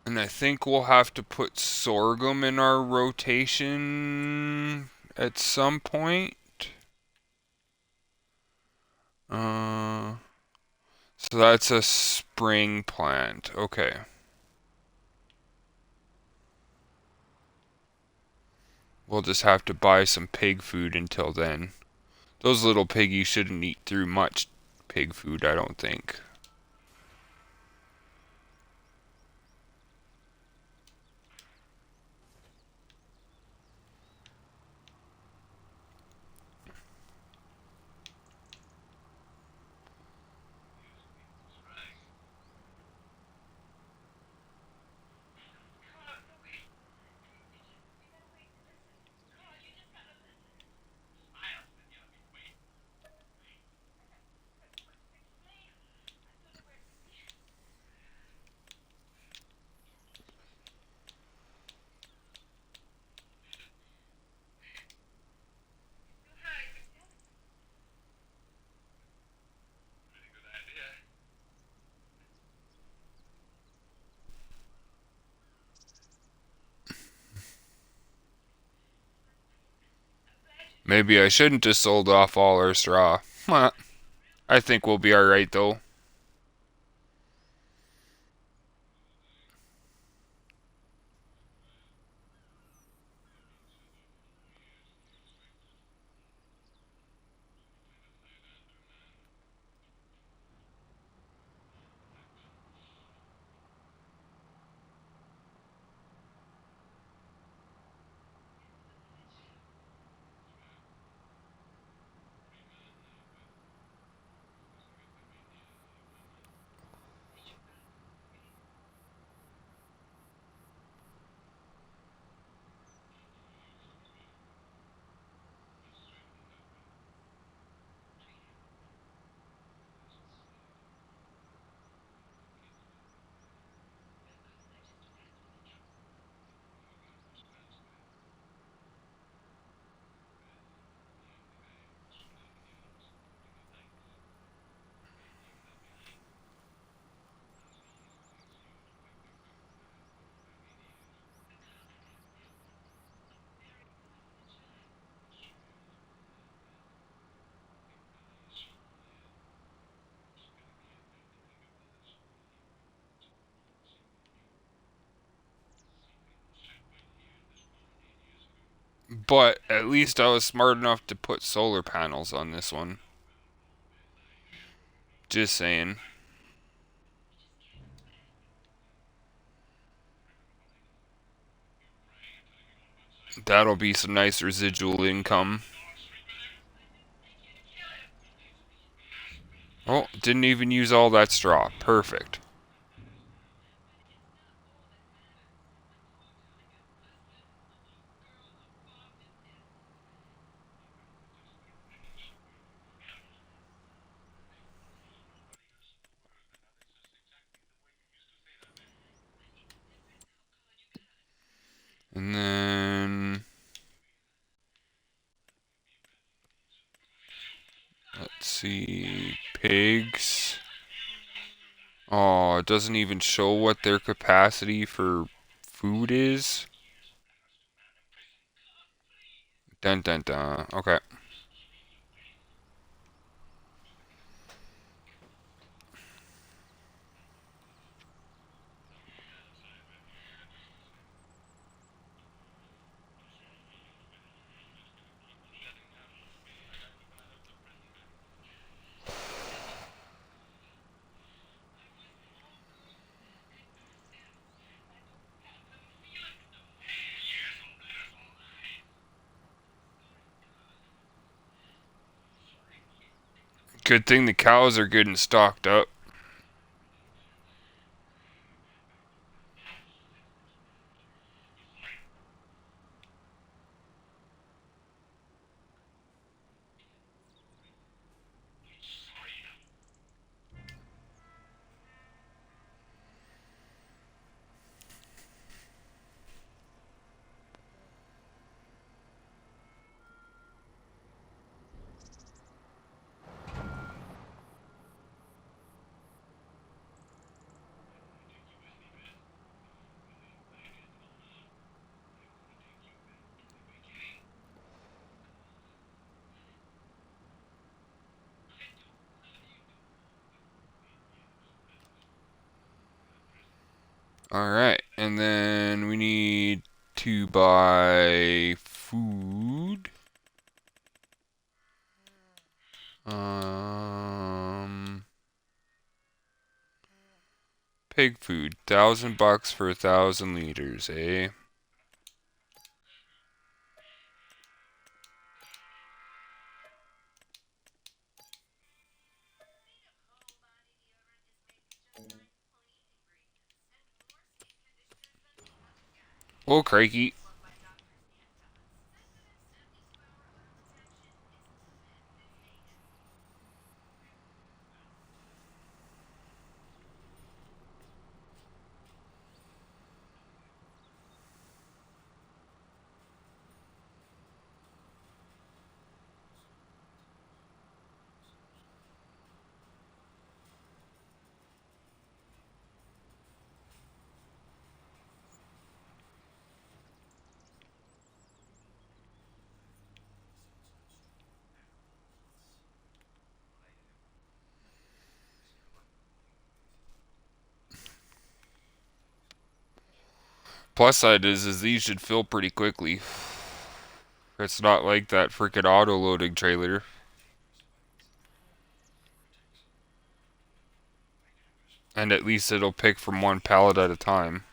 And I think we'll have to put sorghum in our rotation at some point. So that's a spring plant. Okay. We'll just have to buy some pig food until then. Those little piggies shouldn't eat through much pig food, I don't think. Maybe I shouldn't have sold off all our straw. I think we'll be alright though. But at least I was smart enough to put solar panels on this one. Just saying. That'll be some nice residual income. Oh, didn't even use all that straw. Perfect. And then let's see, pigs. Oh, it doesn't even show what their capacity for food is. Dun dun dun. Okay. Good thing the cows are good and stocked up. Alright, and then we need to buy food. Um, Pig food, $1,000 for 1,000 liters, eh? Oh, crikey. Plus side is these should fill pretty quickly. It's not like that freaking auto loading trailer. And at least it'll pick from one pallet at a time.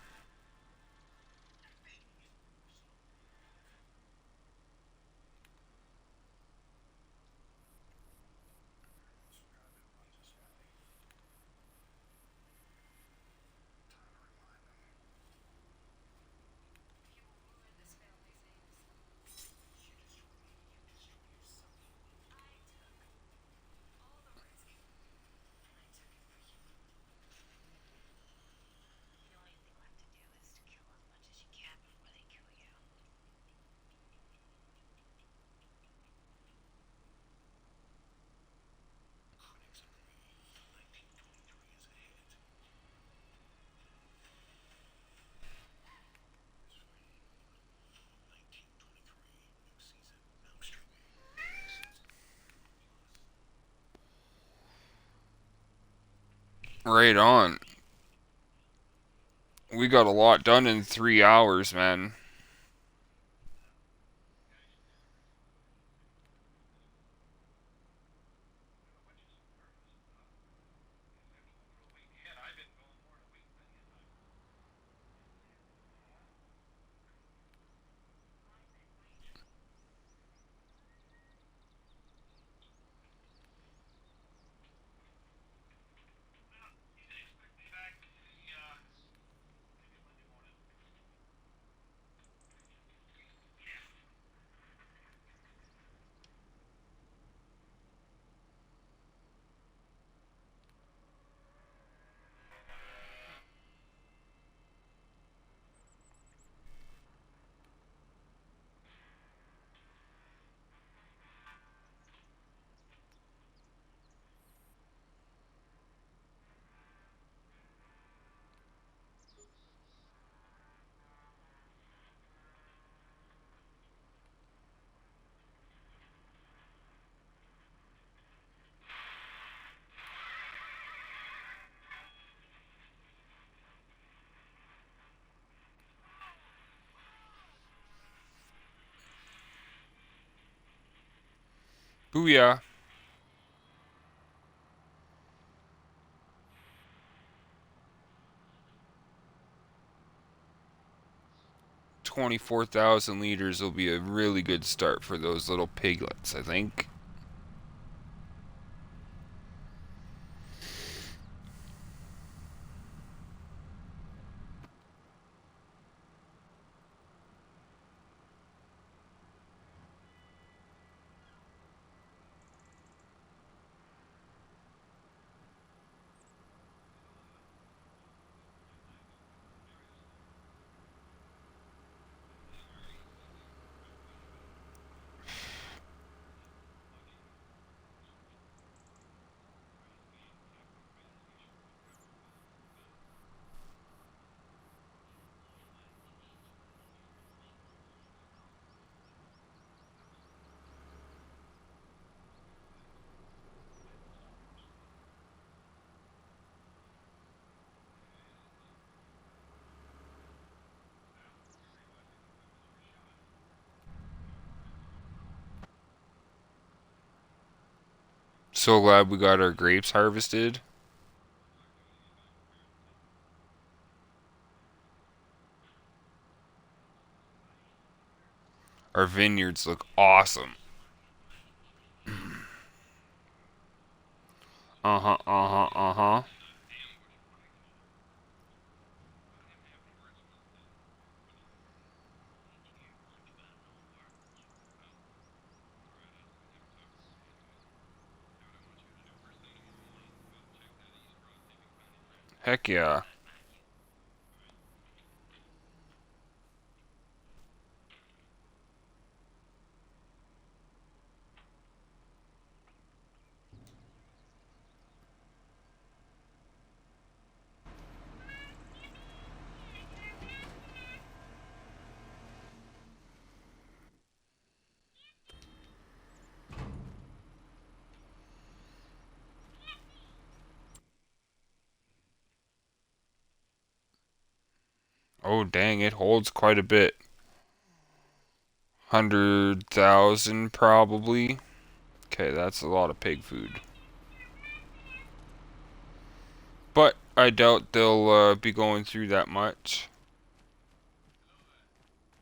Right on. We got a lot done in 3 hours, man. Booyah. $24,000 will be a really good start for those little piglets, I think. So glad we got our grapes harvested. Our vineyards look awesome. Uh-huh, uh-huh, uh-huh. Heck yeah. Oh, dang, it holds quite a bit. 100,000 probably. Okay, that's a lot of pig food. But I doubt they'll be going through that much.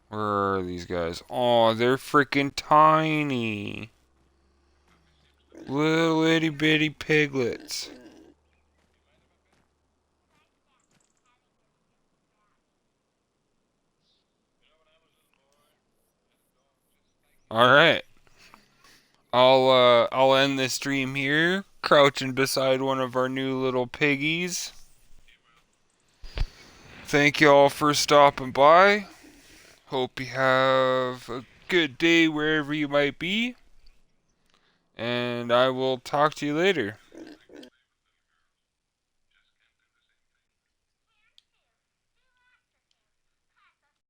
Where are these guys? Oh, they're freaking tiny. Little itty bitty piglets. Alright. I'll end this stream here, crouching beside one of our new little piggies. Thank y'all for stopping by. Hope you have a good day wherever you might be. And I will talk to you later.